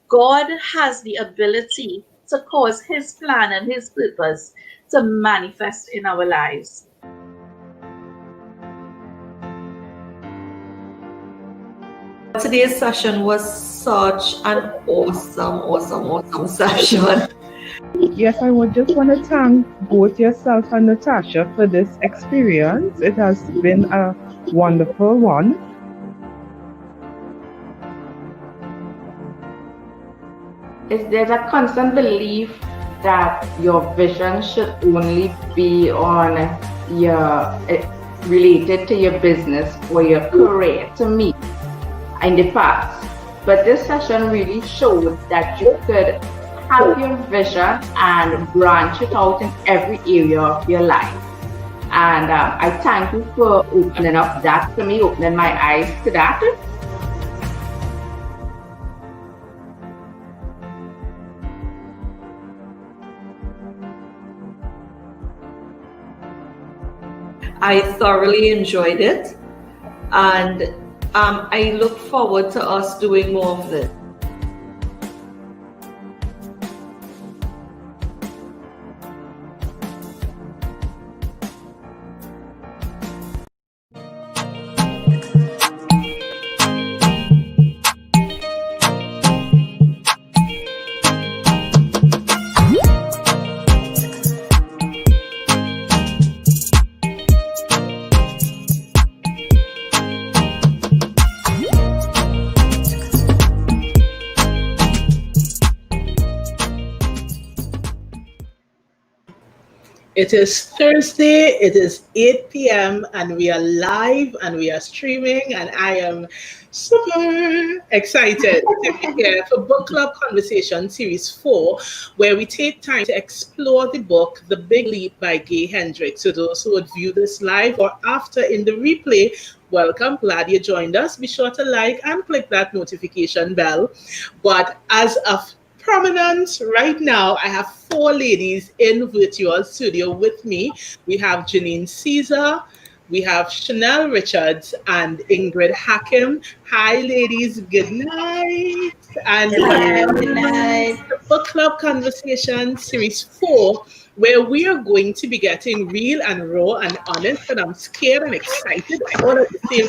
God has the ability to cause his plan and his purpose to manifest in our lives. Today's session was such an awesome session. Yes, I would just want to thank both yourself and Natasha for this experience. It has been a wonderful one. There's a constant belief that your vision should only be on related to your business or your career, to me, in the past. But this session really shows that you could have your vision and branch it out in every area of your life. And I thank you for opening up that to me, opening my eyes to that. I thoroughly enjoyed it, and I look forward to us doing more of this. It is Thursday, it is 8 p.m. and we are live and we are streaming, and I am super excited to be here for Book Club Conversation Series 4, where we take time to explore the book The Big Leap by Hendricks. So those who would view this live or after in the replay, welcome, glad you joined us. Be sure to like and click that notification bell. But as of prominence right now, I have 4 ladies in virtual studio with me. We have Janine Caesar, we have Chanel Richards, and Ingrid Hakim. Hi, ladies. Good night. And good night. The Book Club Conversation Series 4, where we are going to be getting real and raw and honest, and I'm scared and excited all at the same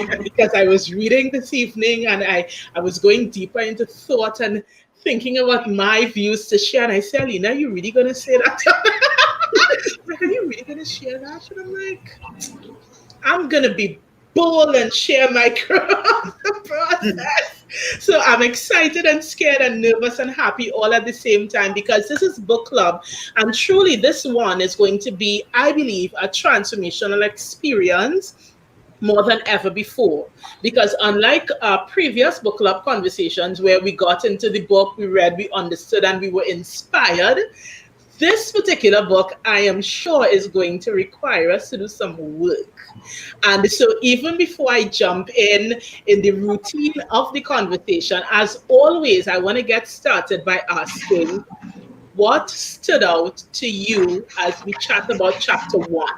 time because I was reading this evening and I was going deeper into thought and thinking about my views to share, and I said, Alina, are you really going to say that? Like, are you really going to share that? And I'm like, I'm going to be bold and share my process. So I'm excited and scared and nervous and happy all at the same time, because this is book club, and truly this one is going to be, I believe, a transformational experience more than ever before, because unlike our previous book club conversations where we got into the book, we read, we understood, and we were inspired, this particular book, I am sure, is going to require us to do some work. And so even before I jump in the routine of the conversation, as always, I want to get started by asking, what stood out to you as we chat about chapter 1?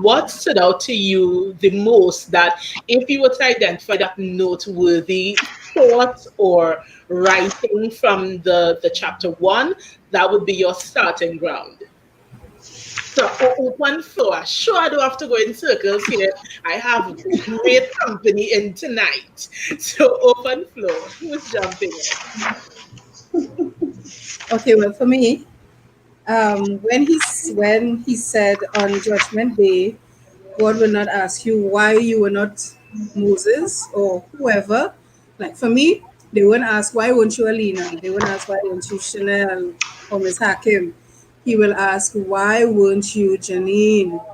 What stood out to you the most, that if you were to identify that noteworthy thought or writing from the chapter 1, that would be your starting ground? So open floor. Sure, I don't have to go in circles here. I have great company in tonight. So open floor. Who's jumping in? Okay, well, for me, when he said on Judgment Day, God will not ask you why you were not Moses or whoever. Like for me, they wouldn't ask why weren't you Alina. They wouldn't ask why weren't you Chanel or Miss Hakim. He will ask why weren't you Janine.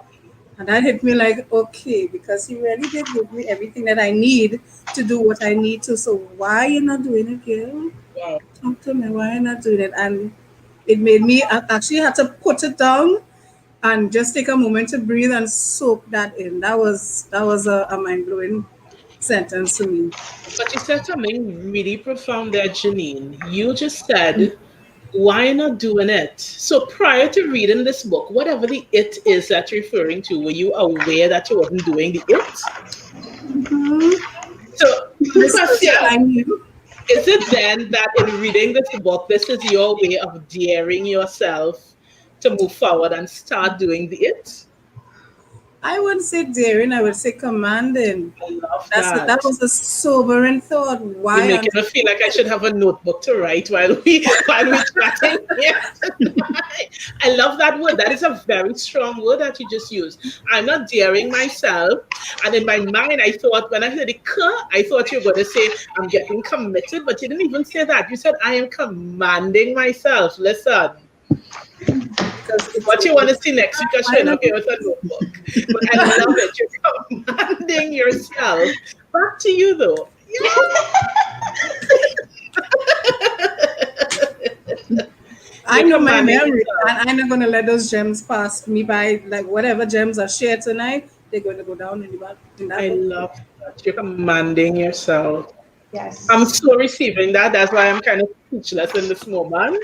And that hit me like, okay, because he really did give me everything that I need to do what I need to. So why you not doing it, girl? Wow. Talk to me, why you not doing it? And it made me actually had to put it down and just take a moment to breathe and soak that in. That was a mind-blowing sentence to me. But you said something really profound there, Janine. You just said, why not doing it? So prior to reading this book, whatever the it is that you're referring to, were you aware that you wasn't doing the it? Mm-hmm. So, I knew. Is it then that in reading this book, this is your way of daring yourself to move forward and start doing the it? I wouldn't say daring, I would say commanding. I love That that. was a sobering thought. You're Why on making me feel like I should have a notebook to write while we chatting here tonight. I love that word. That is a very strong word that you just used. I'm not daring myself. And in my mind, I thought when I heard it, I thought you were going to say I'm getting committed, but you didn't even say that. You said I am commanding myself. Listen. because What you want to see next week, I should up here with a notebook. But I love it. You're commanding yourself. Back to you, though. I know my commanding memory, yourself. and I'm not gonna let those gems pass me by. Like whatever gems are shared tonight, they're going to go down in that I book. love that. You're commanding yourself. Yes. I'm still receiving that. That's why I'm kind of speechless in this moment.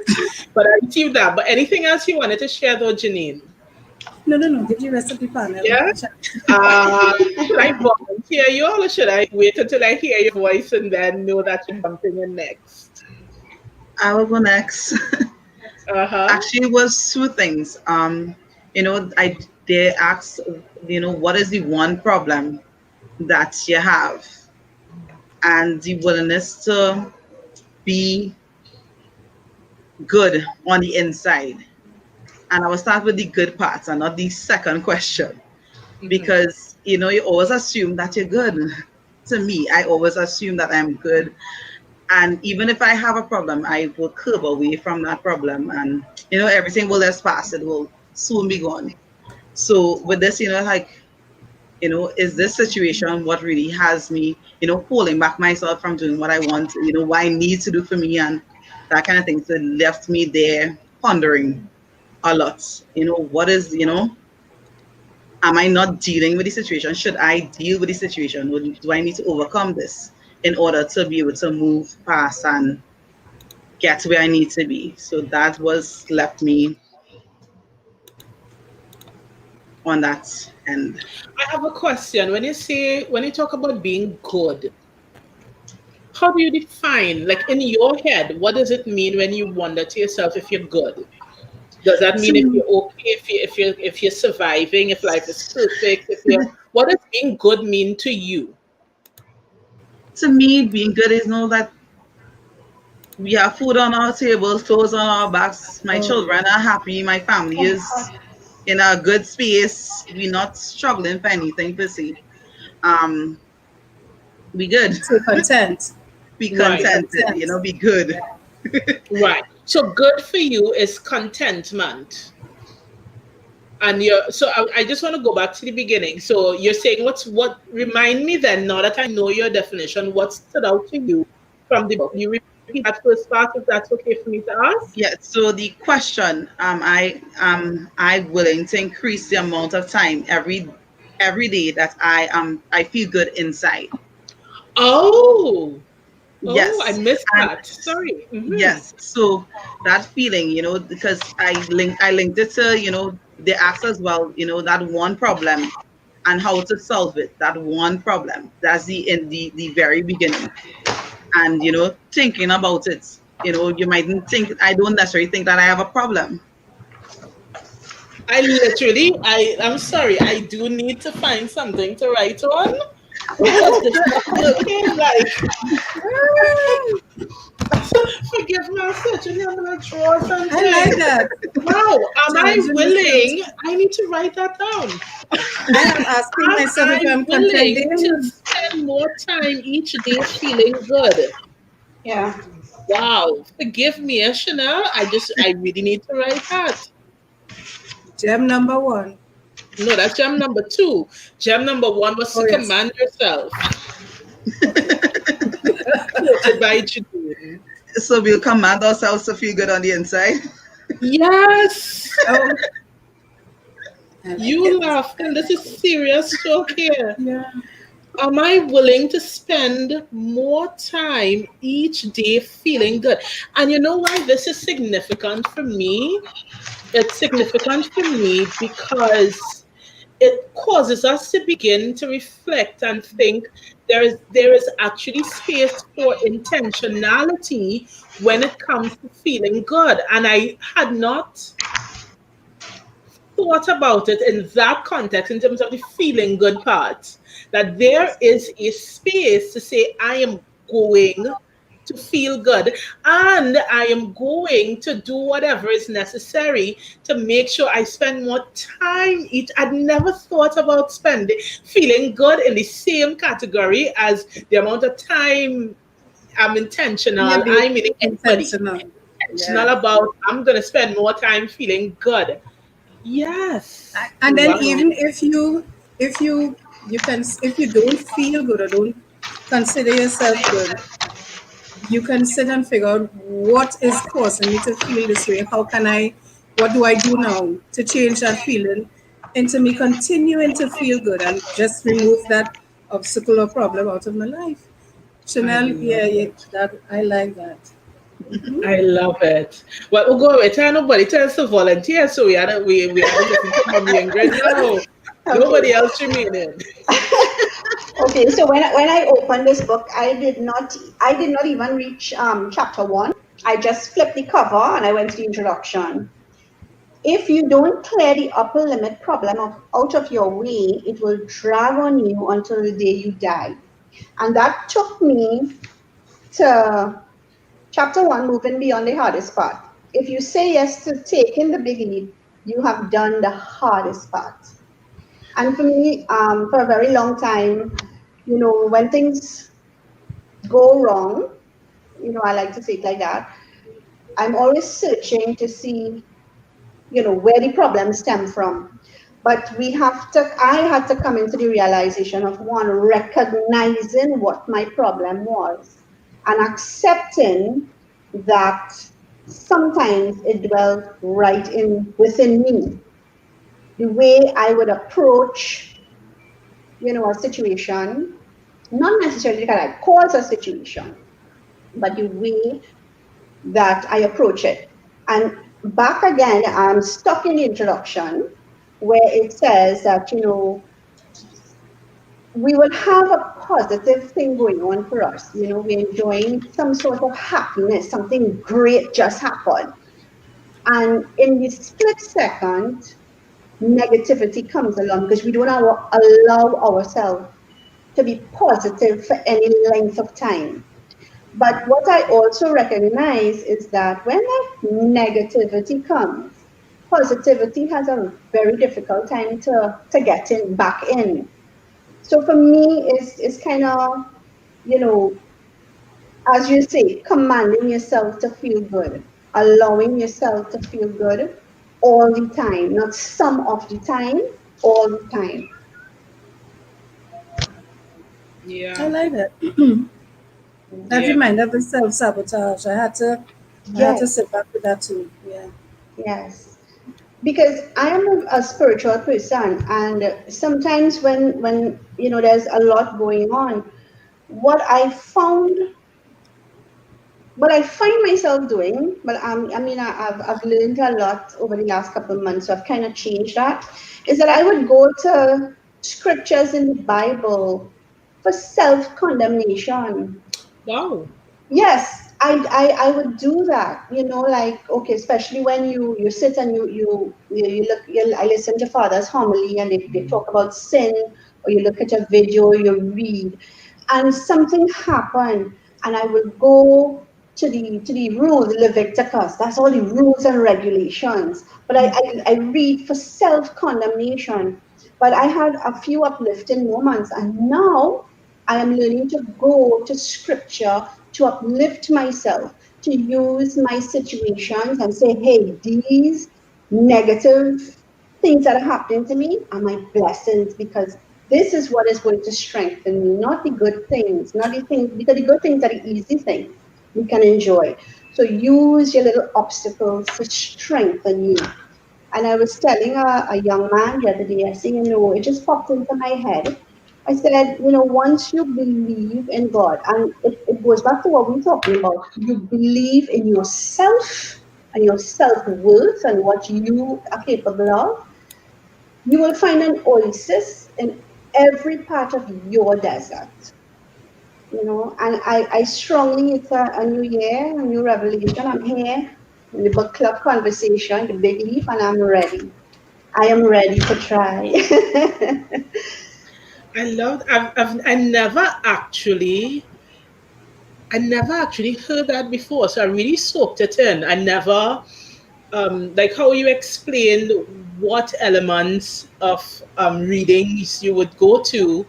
But I received that. But anything else you wanted to share, though, Janine? No. Give the rest of the panel. Yeah? Should I volunteer you all, or should I wait until I hear your voice and then know that you're jumping in next? I will go next. Actually, it was two things. They asked, what is the one problem that you have, and the willingness to be good on the inside. And I will start with the good parts and not the second question, because you always assume that you're good. To me, I always assume that I'm good. And even if I have a problem, I will curve away from that problem, and everything will just pass. It will soon be gone. So with this, is this situation what really has me, holding back myself from doing what I want, what I need to do for me, and that kind of thing. So it left me there pondering a lot. What is, am I not dealing with the situation? Should I deal with the situation? Or do I need to overcome this in order to be able to move past and get to where I need to be? So that was left me on that end. I have a question. When you talk about being good, how do you define, like in your head, what does it mean when you wonder to yourself if you're good? Does that mean if you're okay, if you're surviving, if life is perfect, what does being good mean to you? To me, being good is know that we have food on our table, clothes on our backs. My children are happy. My family is in a good space. We're not struggling for anything per se. Be good. So content. Be contented. Be good. Right. So good for you is contentment. And I just want to go back to the beginning. So you're saying remind me then, now that I know your definition, what stood out to you from the book? You repeat that first part, if that's okay for me to ask? Yeah, so the question, I willing to increase the amount of time every day that I feel good inside. Yes. I missed that. Sorry. Yes. So that feeling, because I linked it to, they asked as well, that one problem and how to solve it. That one problem. That's in the very beginning. And, thinking about it, you mightn't think, I don't necessarily think that I have a problem. I'm sorry, I do need to find something to write on. Because this looking like forgive my searching, I'm gonna draw something. I like that. Wow, am I willing? I need to write that down. I am asking myself if I'm willing contented. to spend more time each day feeling good. Yeah. Wow, forgive me, Chanel. I really need to write that. Gem number 1. No, that's gem number 2. Gem number 1 was to command yourself. By Janine. So we'll command ourselves to feel good on the inside. Yes. You laughing? This is serious talk here. Yeah. Am I willing to spend more time each day feeling good? And you know why this is significant for me? It's significant for me because it causes us to begin to reflect and think there is actually space for intentionality when it comes to feeling good. And I had not thought about it in that context, in terms of the feeling good part, that there is a space to say, I am going to feel good, and I am going to do whatever is necessary to make sure I spend more time each. I'd never thought about spending feeling good in the same category as the amount of time I'm Yeah, intentional. be I'm meaning anybody intentional. intentional Yeah. about, I'm gonna spend more time feeling good. Yes. And then Wow. even if you can, if you don't feel good or don't consider yourself good, you can sit and figure out what is causing me to feel this way. How can I, what do I do now to change that feeling into me continuing to feel good and just remove that obstacle or problem out of my life. I Chanel, love yeah, yeah, it. that I like that. I love it. Well, we'll go away. Tell nobody. Tell us to volunteer. So we had to listen to Mommy Ingrid now. Okay. Nobody else remaining. Okay, so when I opened this book, I did not even reach chapter one. I just flipped the cover and I went to the introduction. If you don't clear the upper limit problem out of your way, it will drag on you until the day you die. And that took me to chapter one, moving beyond the hardest part. If you say yes to taking the big leap, you have done the hardest part. And for me, for a very long time, when things go wrong, I like to say it like that, I'm always searching to see, where the problems stem from. But I had to come into the realization of one, recognizing what my problem was and accepting that sometimes it dwelled right within me. The way I would approach, a situation, not necessarily that I cause a situation, but the way that I approach it. And back again, I'm stuck in the introduction where it says that, we will have a positive thing going on for us. We're enjoying some sort of happiness, something great just happened. And in the split second, negativity comes along because we don't allow ourselves to be positive for any length of time. But what I also recognize is that when that negativity comes, positivity has a very difficult time to get in back in. So for me, it's kind of, you know, as you say, commanding yourself to feel good, allowing yourself to feel good all the time, not some of the time, all the time. I Yeah. like that. That Yeah. reminded me of self-sabotage. I had to Yes, sit back with that too. Yeah. yes. Because I am a spiritual person, and sometimes when there's a lot going on, what I found, what I find myself doing, but I've learned a lot over the last couple of months, so I've kind of changed that, is that I would go to scriptures in the Bible for self-condemnation. Wow. Yes, I would do that. Like, okay, especially when you sit and I listen to Father's homily and they talk about sin, or you look at a video, you read, and something happened, and I will go to the rules, Leviticus. That's all the rules and regulations. But I read for self-condemnation. But I had a few uplifting moments, and now I am learning to go to scripture to uplift myself, to use my situations and say, hey, these negative things that are happening to me are my blessings, because this is what is going to strengthen me, not the good things, not the things, because the good things are the easy things we can enjoy. So use your little obstacles to strengthen you. And I was telling a young man the other day, I said, it just popped into my head. I said, once you believe in God, and it goes back to what we're talking about, you believe in yourself and your self worth and what you are capable of, You will find an oasis in every part of your desert. You know, and I strongly, it's a new year, a new revelation. I'm here in the book club conversation, the big leap, and I'm ready. I am ready to try. I love. I never actually heard that before. So I really soaked it in. I never, like how you explained what elements of readings you would go to,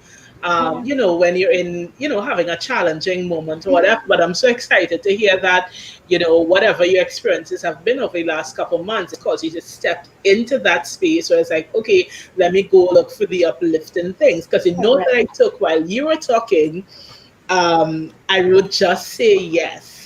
you know, when you're in, you know, having a challenging moment or whatever. But I'm so excited to hear that, you know, whatever your experiences have been over the last couple of months, because you just stepped into that space where it's like, okay, let me go look for the uplifting things. Because you know that I took while you were talking, I would just say yes.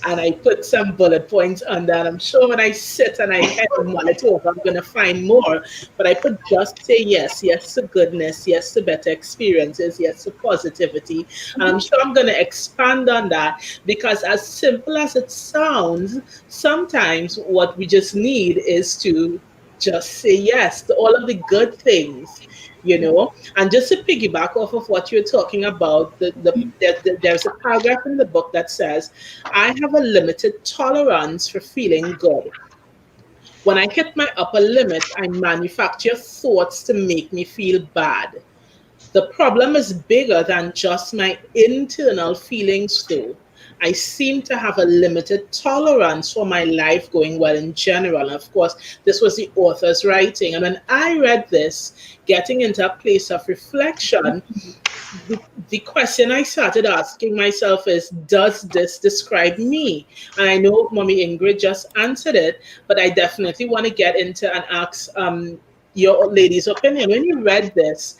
And I put some bullet points on that. I'm sure when I sit and I kind of mull it over, I'm going to find more. But I put just say yes, yes to goodness, yes to better experiences, yes to positivity. And I'm sure I'm going to expand on that, because as simple as it sounds, sometimes what we just need is to just say yes to all of the good things, you know. And just to piggyback off of what you're talking about, there's a paragraph in the book that says, I have a limited tolerance for feeling good. When I hit my upper limit, I manufacture thoughts to make me feel bad. The problem is bigger than just my internal feelings, though. I seem to have a limited tolerance for my life going well in general. And of course, this was the author's writing. And when I read this, getting into a place of reflection, the question I started asking myself is, does this describe me? And I know Mommy Ingrid just answered it, but I definitely want to get into and ask your lady's opinion. When you read this,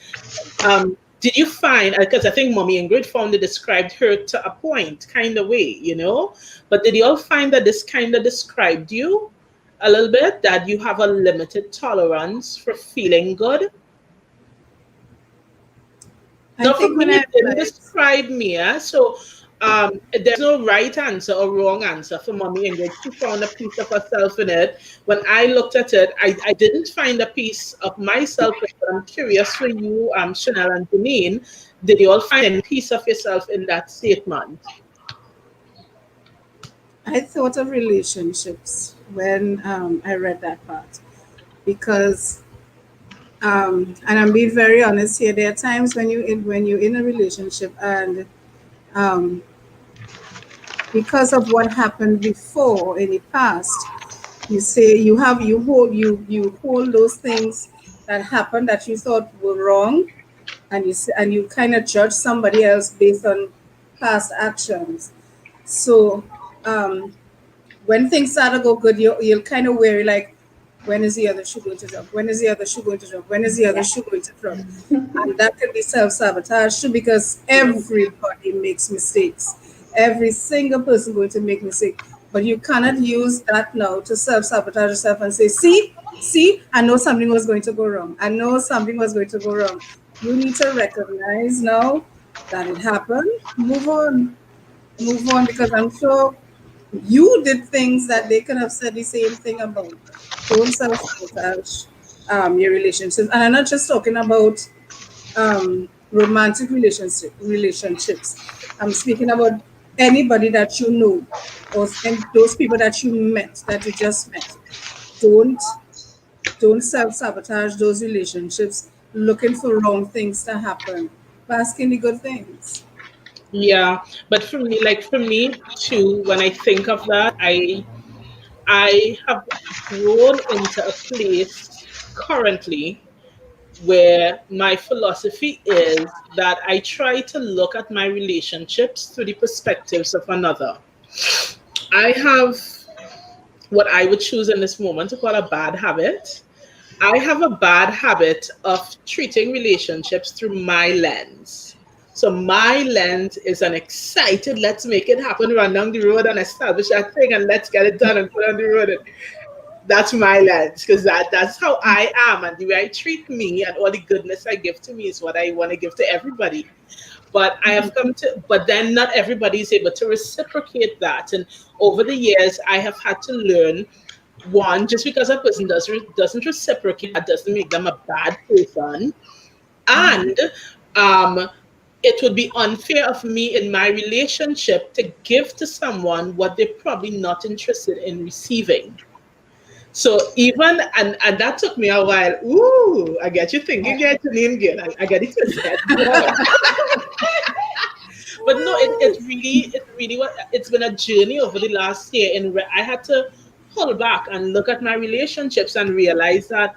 did you find, because I think Mommy Ingrid found it described her to a point kind of way, you know, but did you all find that this kind of described you a little bit, that you have a limited tolerance for feeling good? I No, for think when me, I it didn't read, describe me. So there's no right answer or wrong answer for Mommy Ingrid. She found a piece of herself in it. When I looked at it, I didn't find a piece of myself in it, but I'm curious for you, Chanel and Janine, did you all find any piece of yourself in that statement? I thought of relationships when I read that part because, and I'm being very honest here. There are times when you're in a relationship and um, because of what happened before in the past, you say you hold those things that happened that you thought were wrong, and you kind of judge somebody else based on past actions. So um, when things start to go good, you'll kind of worry like, when is the other shoe going to drop? When is the other shoe going to drop? When is the other shoe going to drop? And that could be self-sabotage too, because everybody makes mistakes. Every single person going to make mistakes. But you cannot use that now to self-sabotage yourself and say, see, I know something was going to go wrong. I know something was going to go wrong. You need to recognize now that it happened. Move on. Move on, because I'm sure you did things that they could have said the same thing about. Don't self-sabotage your relationships. And I'm not just talking about romantic relationships. I'm speaking about anybody that you know, and those people that you met, that you just met. Don't don't self-sabotage those relationships looking for wrong things to happen. Bask in the good things. Yeah, but for me too, when I think of that, I have grown into a place currently where my philosophy is that I try to look at my relationships through the perspectives of another. I have what I would choose in this moment to call a bad habit. I have a bad habit of treating relationships through my lens. So my lens is an excited, let's make it happen, run down the road and establish that thing and let's get it done and put on the road. That's my lens, because that's how I am, and the way I treat me and all the goodness I give to me is what I want to give to everybody. But I have come to, but then not everybody is able to reciprocate that. And over the years, I have had to learn one, just because a person doesn't reciprocate, that doesn't make them a bad person. And it would be unfair of me in my relationship to give to someone what they're probably not interested in receiving. So even and that took me a while. Ooh, I get you thinking, get Janine again. I get it twisted. But no, it's been a journey over the last year, and I had to pull back and look at my relationships and realize that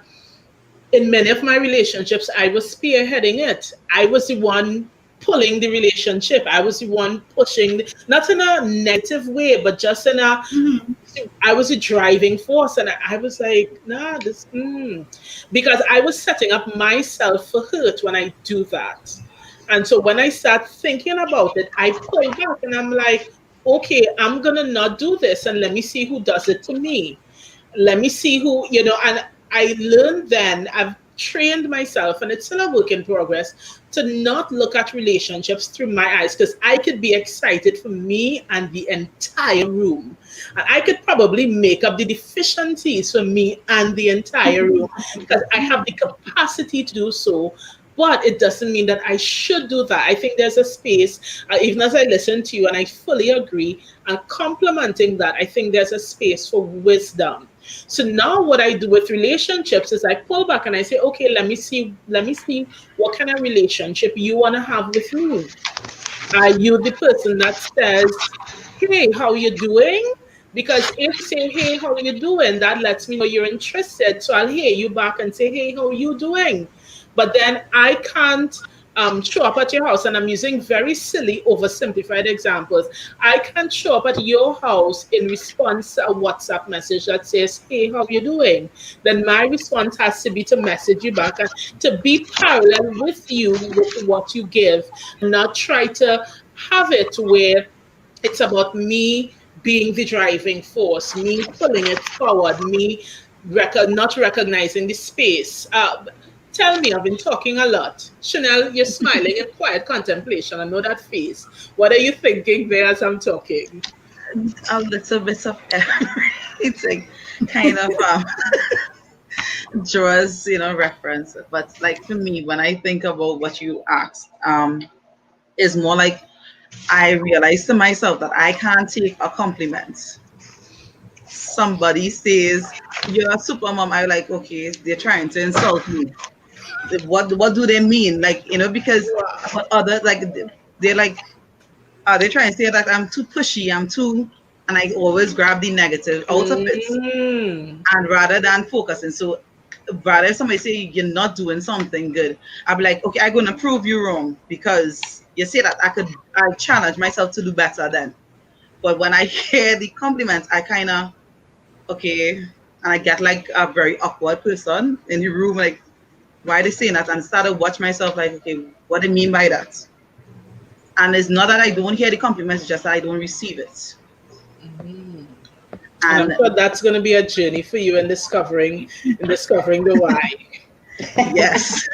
in many of my relationships, I was spearheading it. I was the one pulling the relationship. I was the one pushing, not in a negative way, but just in a, I was a driving force. And I was like, nah, because I was setting up myself for hurt when I do that. And so when I start thinking about it, I pull back and I'm like, okay, I'm going to not do this and let me see who does it to me. Let me see who, and I learned then, I've trained myself, and it's still a work in progress, to not look at relationships through my eyes, because I could be excited for me and the entire room. And I could probably make up the deficiencies for me and the entire room because I have the capacity to do so. But it doesn't mean that I should do that. I think there's a space, even as I listen to you, and I fully agree, and complementing that, I think there's a space for wisdom. So now what I do with relationships is I pull back and I say, okay, let me see what kind of relationship you want to have with me. Are you the person that says, hey, how you doing? Because if you say, hey, how are you doing? That lets me know you're interested. So I'll hear you back and say, hey, how are you doing? But then I can't show up at your house, and I'm using very silly, oversimplified examples. I can't show up at your house in response to a WhatsApp message that says, hey, how you doing? Then my response has to be to message you back and to be parallel with you with what you give, not try to have it where it's about me being the driving force, me pulling it forward, me not recognizing the space. Tell me, I've been talking a lot. Chanel, you're smiling in quiet contemplation. I know that face. What are you thinking there as I'm talking? A little bit of everything, kind of draws, reference. But like for me, when I think about what you asked, is more like I realize to myself that I can't take a compliment. Somebody says you're a super mom, I like, okay, they're trying to insult me. What do they mean? Like, because Wow. but other like they're like, are they trying to say that I'm too pushy, I'm too, and I always grab the negative out of it, Mm. and rather than focusing. So rather if somebody say you're not doing something good, I'll be like, okay, I'm gonna prove you wrong because you say that I challenge myself to do better then. But when I hear the compliments, I kind of, okay, and I get like a very awkward person in the room, like, why they saying that? And started watch myself like, okay, what do you mean by that? And it's not that I don't hear the compliments, it's just that I don't receive it. And I'm And sure that's going to be a journey for you in discovering the why. yes,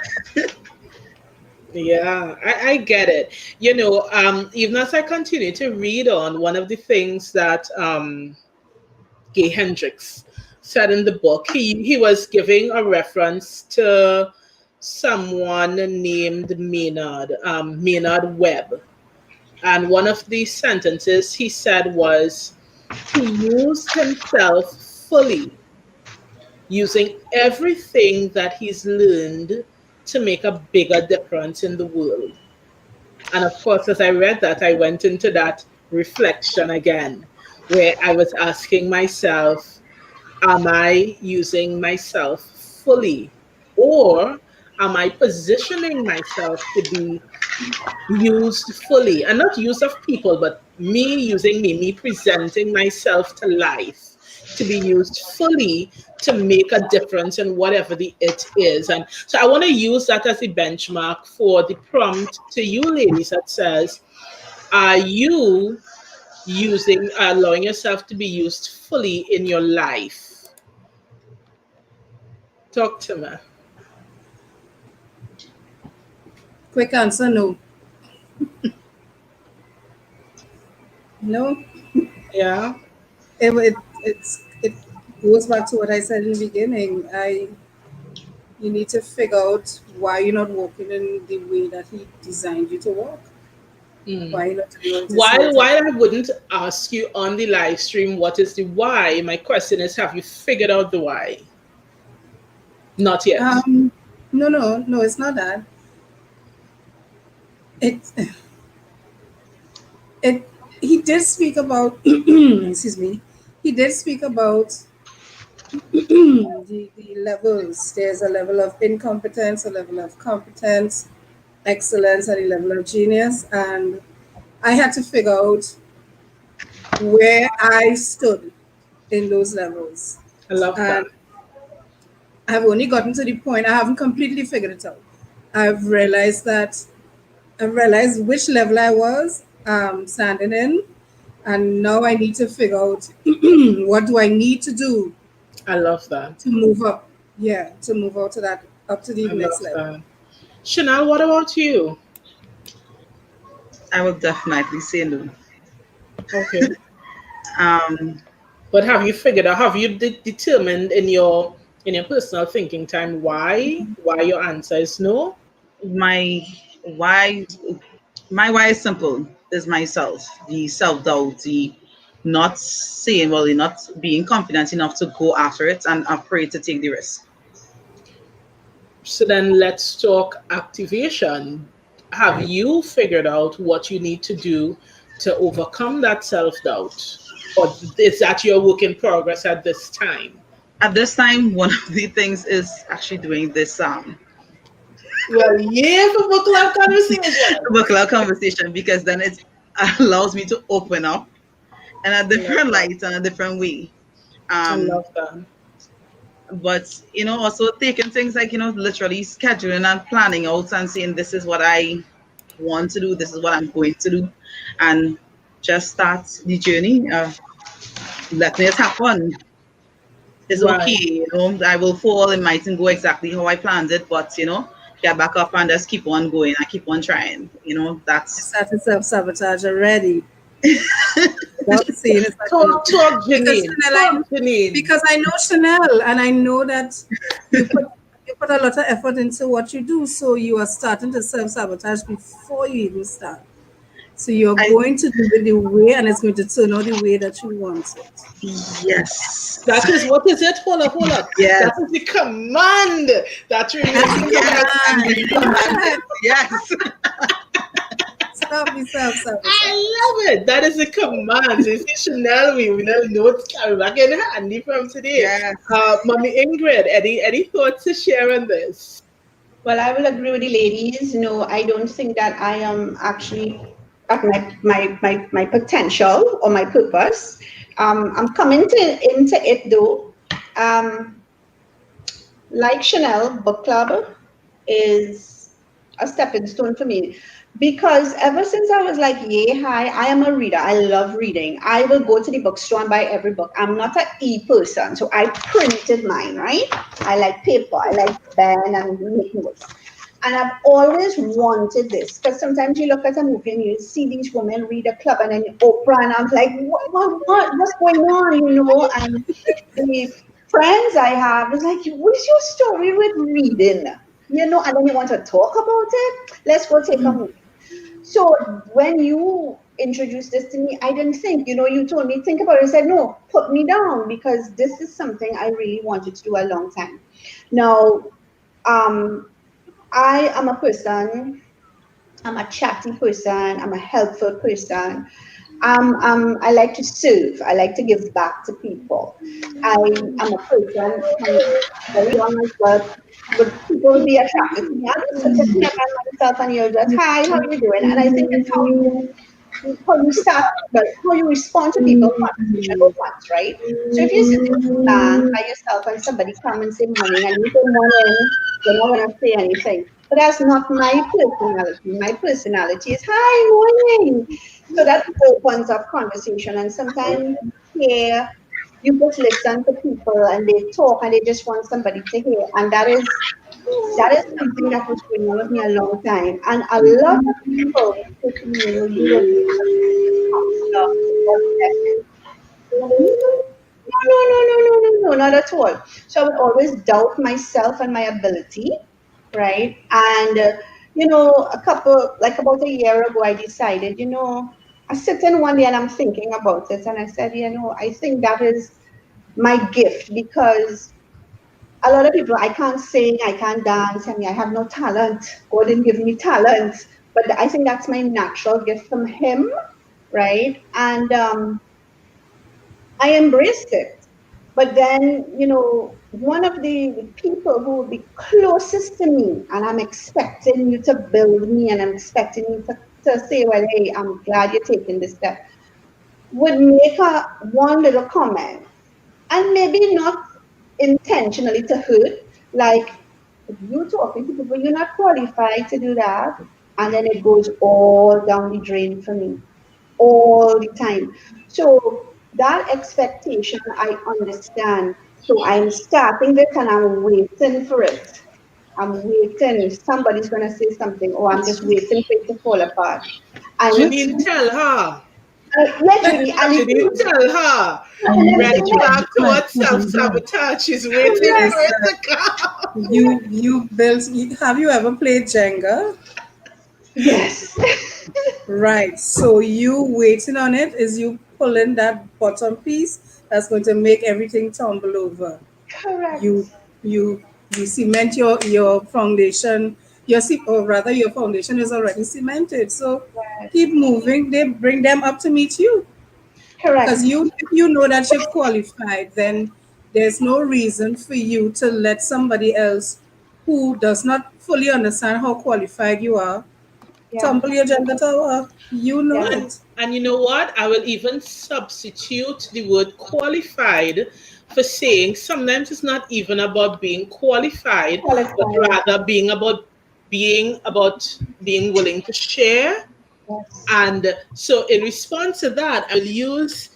Yeah, I get it. Even as I continue to read on, one of the things that Gay Hendricks said in the book, he was giving a reference to someone named Maynard Webb. And one of the sentences he said was, he used himself fully, using everything that he's learned to make a bigger difference in the world. And of course, as I read that, I went into that reflection again, where I was asking myself, am I using myself fully? Or am I positioning myself to be used fully? And not use of people, but me using me presenting myself to life to be used fully to make a difference in whatever the it is. And so I want to use that as a benchmark for the prompt to you ladies that says, are you allowing yourself to be used fully in your life? Talk to me. Quick answer, no. No. Yeah. It goes back to what I said in the beginning. You need to figure out why you're not walking in the way that he designed you to walk. Why you're not doing what he said. While I wouldn't ask you on the live stream what is the why, my question is, have you figured out the why? Not yet. No, it's not that. He did speak about excuse me. He did speak about the levels. There's a level of incompetence, a level of competence, excellence, and a level of genius. And I had to figure out where I stood in those levels. I love that. I've only gotten to the point, I haven't completely figured it out. I've realized which level I was standing in, and now I need to figure out what do I need to do. I love that. To move up. Yeah, to move out to that, up to the next level. That. Chanel, what about you? I will definitely say no. Okay. But have you figured out, have you determined in your personal thinking time why your answer is no? My why is simple. Is myself. The self-doubt, the not saying, well, you're not being confident enough to go after it and afraid to take the risk. So then let's talk activation. Have you figured out what you need to do to overcome that self-doubt? Or is that your work in progress at this time? At this time, one of the things is actually doing this well, yeah, for book club conversation. Book club conversation, because then it allows me to open up in a different light and a different way. I love that. But also taking things like literally scheduling and planning out and saying, this is what I want to do, this is what I'm going to do, and just start the journey. Letting it happen. It's okay, I will fall, it mightn't go exactly how I planned it, but get back up and just keep on going and keep on trying. That's started self-sabotage already. Because I know Chanel, and I know that you put a lot of effort into what you do, so you are starting to self-sabotage before you even start. So you're going to do it the way, and it's going to turn out the way that you want it. Yes. That is, what is it? Hold up. Yes. That is the command that you're Yes. Stop yourself. I love it. That is a command. You see, Chanel, we will notes carry back in handy from today. Yes. Mommy Ingrid, any thoughts to share on this? Well, I will agree with the ladies. No, I don't think that I am actually at my potential or my purpose. I'm coming into it though. Like Chanel, book club is a stepping stone for me, because ever since I was like, I am a reader. I love reading. I will go to the bookstore and buy every book. I'm not an e-person, so I printed mine, right? I like paper. I like pen and making notes. And I've always wanted this, because sometimes you look at a movie and you see these women read a club, and then Oprah, and I'm like, what's going on, And the friends I have is like, what's your story with reading? And then you want to talk about it? Let's go take a movie. So when you introduced this to me, I didn't think, you told me, think about it. I said, no, put me down, because this is something I really wanted to do a long time. Now, I am a person, I'm a chatty person, I'm a helpful person. I like to serve, I like to give back to people. I am a person who very young as well, but people will be attracted to me. I'll just sit there by myself and you're just, hi, how are you doing? And I think it's how you start, how you respond to people once, right? So if you sit in the bank by yourself and somebody comes and say morning and you say morning, you're not going to say anything. But that's not my personality. My personality is, hi, morning. So that opens up conversation. And sometimes here, you just listen to people and they talk and they just want somebody to hear. And that is something that was going on with me a long time. And a lot of people say to me, you will be no, not at all. So I would always doubt myself and my ability, right? And, about a year ago, I decided, I sit in one day and I'm thinking about it. And I said, I think that is my gift because a lot of people, I can't sing, I can't dance, I have no talent. God didn't give me talent. But I think that's my natural gift from Him, right? And I embraced it. But then, one of the people who would be closest to me, and I'm expecting you to build me, and I'm expecting you to say, well, hey, I'm glad you're taking this step, would make one little comment. And maybe not intentionally to hurt, like, you talking to people, you're not qualified to do that. And then it goes all down the drain for me all the time. So that expectation, I understand. So I'm starting this and I'm waiting for it. I'm waiting. Somebody's going to say something, or I'm just waiting for it to fall apart. And Janine, tell her. literally, and Janine, tell her. Red flag towards self-sabotage. She's waiting for it to come. You built. Have you ever played Jenga? yes. Right. So you waiting on it is you pulling that bottom piece that's going to make everything tumble over. Correct. You cement your foundation. Your foundation is already cemented. So keep moving. They bring them up to meet you. Correct. Because if you know that you're qualified, then there's no reason for you to let somebody else who does not fully understand how qualified you are tumble your Jenga tower. You know it. And you know what? I will even substitute the word qualified for saying sometimes it's not even about being qualified, but rather being about being willing to share. Yes. And so in response to that, I'll use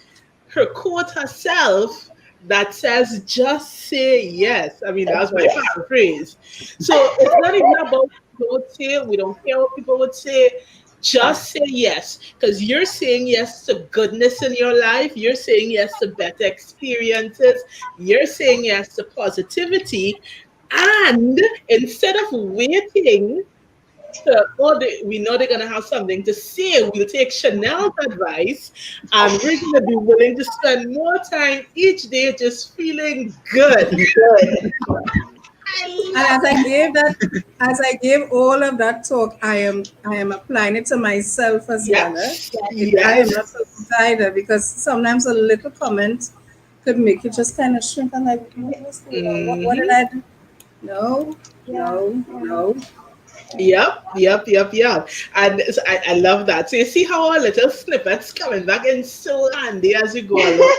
her quote herself that says, just say yes. I mean, that's my paraphrase. So it's not even about we don't care what people would say. Just say yes, because you're saying yes to goodness in your life. You're saying yes to better experiences. You're saying yes to positivity. And instead of waiting we know they're going to have something to say, we'll take Chanel's advice and we're going to be willing to spend more time each day just feeling good. And as I gave all of that talk, I am applying it to myself as well. I am not perfect either, because sometimes a little comment could make you just kind of shrink and like, what did I do? No. Yep. And I love that. So you see how our little snippets coming back in so handy as you go along.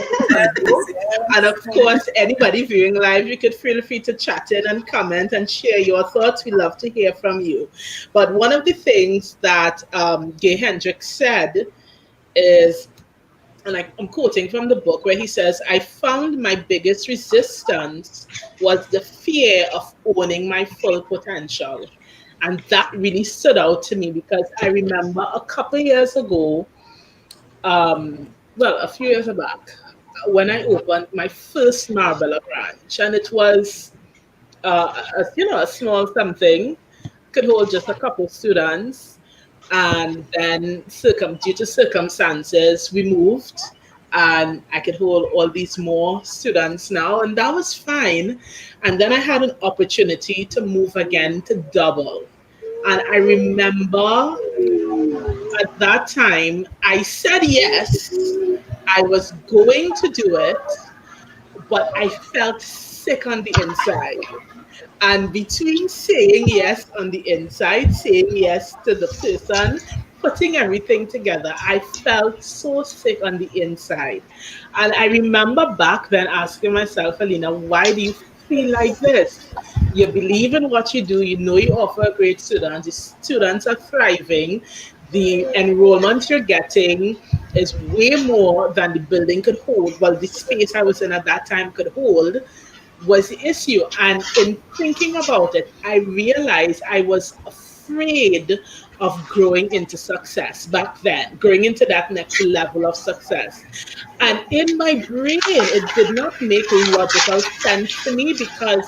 And of course, anybody viewing live, you could feel free to chat in and comment and share your thoughts. We love to hear from you. But one of the things that Gay Hendricks said is, and I'm quoting from the book, where he says, I found my biggest resistance was the fear of owning my full potential. And that really stood out to me because I remember a couple of years ago, a few years back, when I opened my first Marbella branch, and it was, a small something, could hold just a couple of students. And then due to circumstances, we moved and I could hold all these more students now, and that was fine. And then I had an opportunity to move again to double. And I remember at that time, I said yes, I was going to do it, but I felt sick on the inside. And between saying yes on the inside, saying yes to the person, putting everything together, I felt so sick on the inside. And I remember back then asking myself, Alina, why do you feel like this? You believe in what you do, you know you offer a great student, the students are thriving, the enrollment you're getting is way more than the building could hold. Well, the space I was in at that time could hold was the issue. And in thinking about it, I realized I was afraid of growing into success back then, growing into that next level of success. And in my brain, it did not make logical sense to me because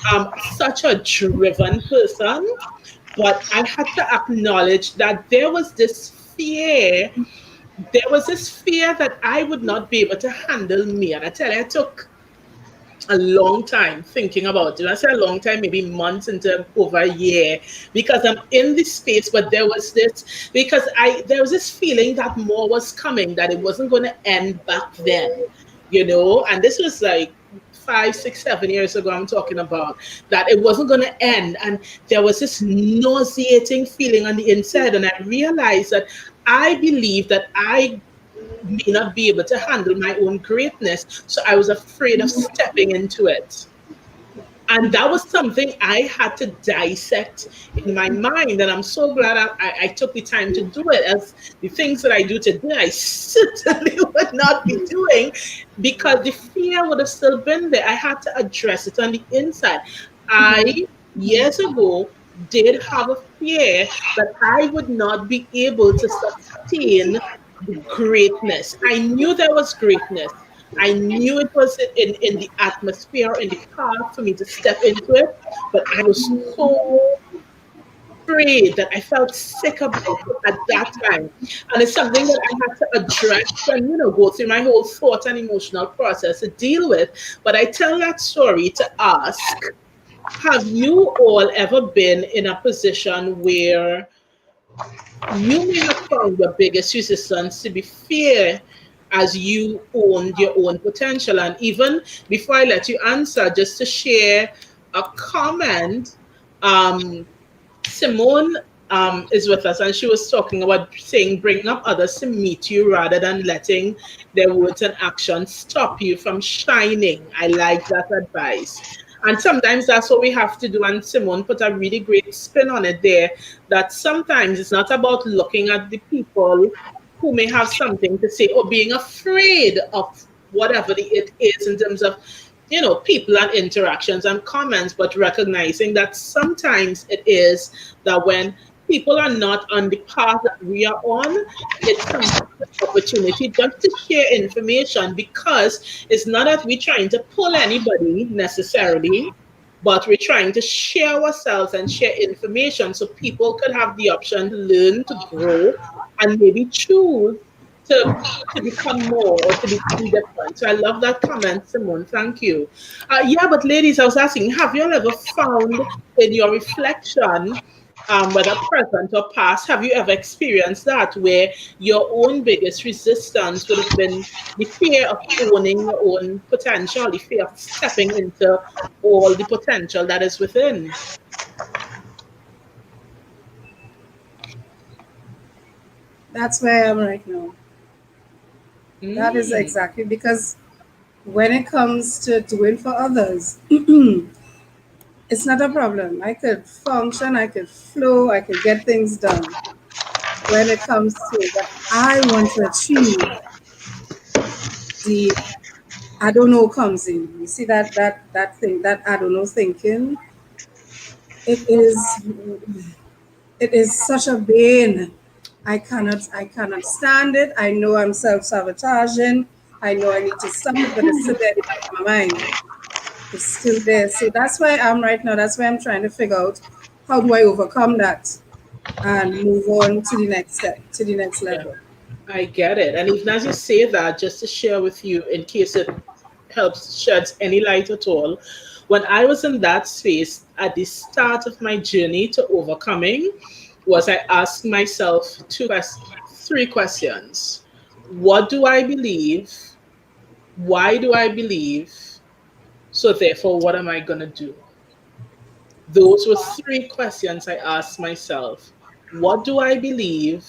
I'm such a driven person. But I had to acknowledge that there was this fear that I would not be able to handle me. And I tell you, I took a long time thinking about it. I say a long time, maybe months into over a year, because I'm in this space. But there was this feeling that more was coming, that it wasn't going to end back then, And this was like 5, 6, 7 years ago. I'm talking about that it wasn't going to end, and there was this nauseating feeling on the inside, and I realized that I believe that I may not be able to handle my own greatness. So I was afraid of stepping into it. And that was something I had to dissect in my mind. And I'm so glad I took the time to do it. As the things that I do today, I certainly would not be doing, because the fear would have still been there. I had to address it on the inside. I, years ago, did have a fear that I would not be able to sustain greatness. I knew there was greatness. I knew it was in the atmosphere, in the path for me to step into it, but I was so afraid that I felt sick about it at that time. And it's something that I had to address and, go through my whole thought and emotional process to deal with. But I tell that story to ask, have you all ever been in a position where you may have found your biggest resistance to be fear as you owned your own potential? And even before I let you answer, just to share a comment, Simone is with us, and she was talking about saying bring up others to meet you rather than letting their words and actions stop you from shining. I like that advice. And sometimes that's what we have to do. And Simone put a really great spin on it there, that sometimes it's not about looking at the people who may have something to say or being afraid of whatever it is in terms of, people and interactions and comments, but recognizing that sometimes it is that when people are not on the path that we are on, it's an opportunity just to share information, because it's not that we're trying to pull anybody necessarily, but we're trying to share ourselves and share information so people could have the option to learn, to grow, and maybe choose to become more or to be different. So I love that comment, Simone. Thank you. But ladies, I was asking, have you ever found in your reflection, whether present or past, have you ever experienced that where your own biggest resistance would have been the fear of owning your own potential, the fear of stepping into all the potential that is within? That's where I am right now. That is exactly, because when it comes to doing for others, it's not a problem. I could function, I could flow, I could get things done. When it comes to what I want to achieve, the I don't know comes in. You see that thing, that I don't know thinking. It is such a bane. I cannot stand it. I know I'm self-sabotaging. I know I need to stop it, but it's still there in the back of my mind. It's still there. So that's where I am right now. That's why I'm trying to figure out how do I overcome that and move on to the next step, to the next level. I get it. And even as you say that, just to share with you, in case it helps sheds any light at all, when I was in that space at the start of my journey to overcoming, was I asked myself 3 questions. What do I believe? Why do I believe? So therefore, what am I going to do? Those were 3 questions I asked myself. What do I believe?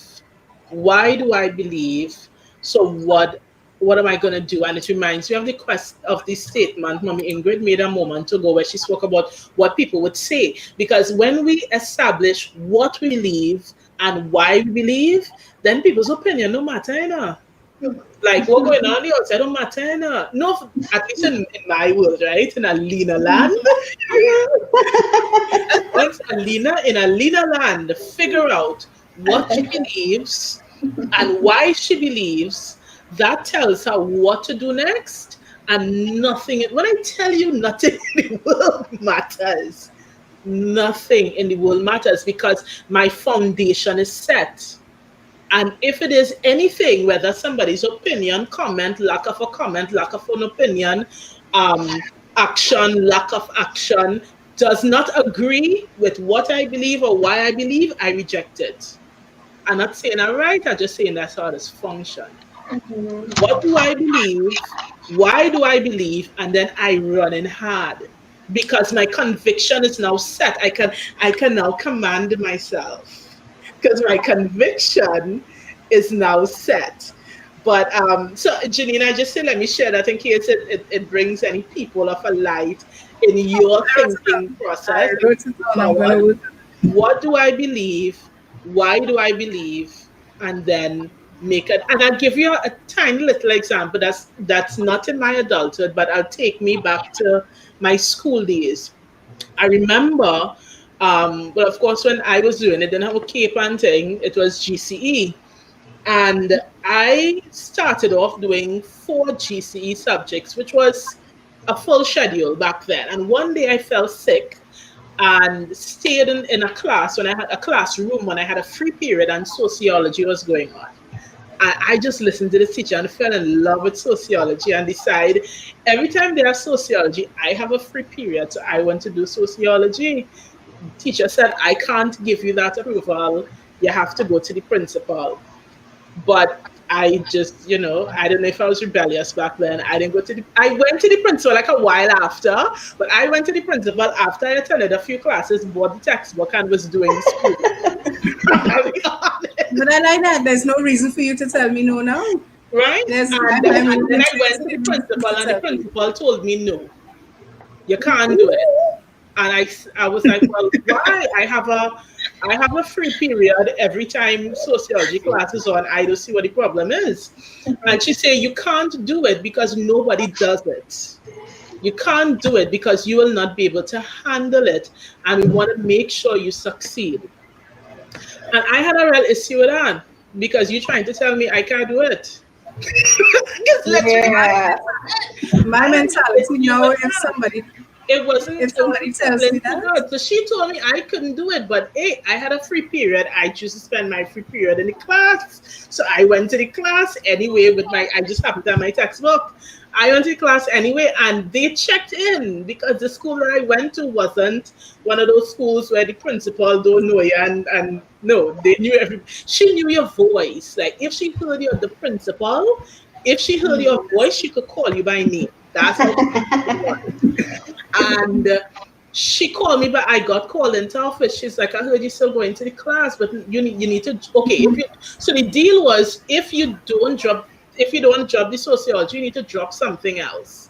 Why do I believe? So what am I going to do? And it reminds me of the statement Mommy Ingrid made a moment ago, where she spoke about what people would say. Because when we establish what we believe and why we believe, then people's opinion no matter, Like what going on the outside don't matter, No, at least in my world, right? In a leaner land. in Alina land figure out what she believes and why she believes, that tells her what to do next. And nothing, when I tell you nothing in the world matters, nothing in the world matters because my foundation is set. And if it is anything, whether somebody's opinion, comment, lack of a comment, lack of an opinion, action, lack of action, does not agree with what I believe or why I believe, I reject it. I'm not saying I'm right, I'm just saying that's how it is function. What do I believe? Why do I believe? And then I run in hard because my conviction is now set. I can now command myself because my conviction is now set. But so Janina, just say let me share that in case it brings any people of a light in your thinking process. What do I believe? Why do I believe? And then make it. And I'll give you a tiny little example that's not in my adulthood, but I'll take me back to my school days. I remember, but of course, when I was doing it, didn't have a cape and thing, it was GCE. And I started off doing 4 GCE subjects, which was a full schedule back then. And one day I fell sick and stayed in a class when I had a classroom when I had a free period and sociology was going on. I just listened to the teacher and fell in love with sociology and decided every time there's sociology, I have a free period. So I went to do sociology. Teacher said, I can't give you that approval. You have to go to the principal. But I just, I don't know if I was rebellious back then. I went to the principal like a while after, but I went to the principal after I attended a few classes, bought the textbook and was doing school. But I like that. There's no reason for you to tell me no now. Right? And then I went to the principal and the principal told me no, you can't do it. And I was like, well, why? I have a free period every time sociology class is on. I don't see what the problem is. And she said, you can't do it because nobody does it. You can't do it because you will not be able to handle it. And we want to make sure you succeed. And I had a real issue with that because you're trying to tell me I can't do it. Yeah. My mentality now, if somebody tells me that. So she told me I couldn't do it, but hey, I had a free period. I chose to spend my free period in the class. So I went to the class anyway I just happened to have my textbook. I went to class anyway, and they checked in because the school that I went to wasn't one of those schools where the principal don't know you and no, they knew she knew your voice. Like if she heard you, the principal, if she heard your voice, she could call you by name. That's what and she called me, but I got called into office. She's like, I heard you're still going to the class, but you need to so the deal was if you don't drop the sociology, you need to drop something else.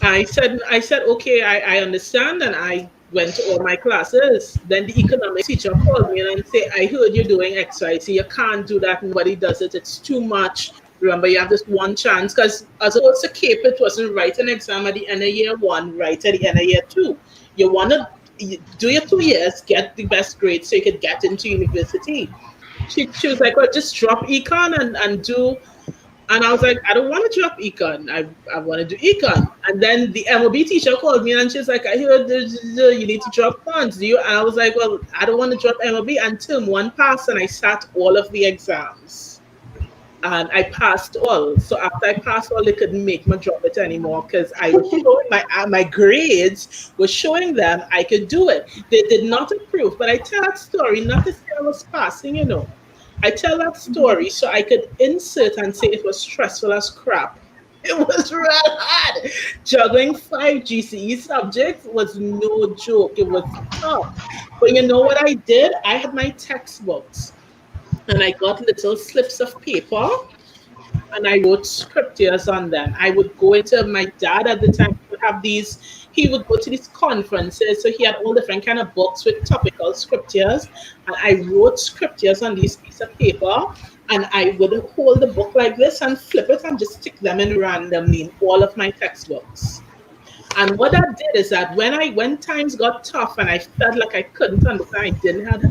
I said, okay, I understand, and I went to all my classes. Then the economics teacher called me and said, I heard you're doing XYZ. You can't do that. Nobody does it. It's too much. Remember, you have this one chance because as opposed to CAPE, it wasn't write an exam at the end of year 1, write at the end of year 2. You want to do your 2 years, get the best grades so you could get into university. She was like, well, just drop econ and do. And I was like, I don't want to drop econ. I want to do econ. And then the MOB teacher called me and she's like, I heard you need to drop cons. Do you? And I was like, well, I don't want to drop MOB. And term 1 passed and I sat all of the exams. And I passed all. So after I passed all, they couldn't make me drop it anymore because I was showing my grades was showing them I could do it. They did not approve. But I tell that story not to say I was passing, I tell that story so I could insert and say it was stressful as crap. It was real hard. Juggling 5 GCE subjects was no joke. It was tough. But you know what I did? I had my textbooks. And I got little slips of paper and I wrote scriptures on them. I would go into my dad at the time would have these, he would go to these conferences. So he had all different kind of books with topical scriptures. And I wrote scriptures on these pieces of paper. And I would hold the book like this and flip it and just stick them in randomly in all of my textbooks. And what that did is that when times got tough and I felt like I couldn't understand, I didn't have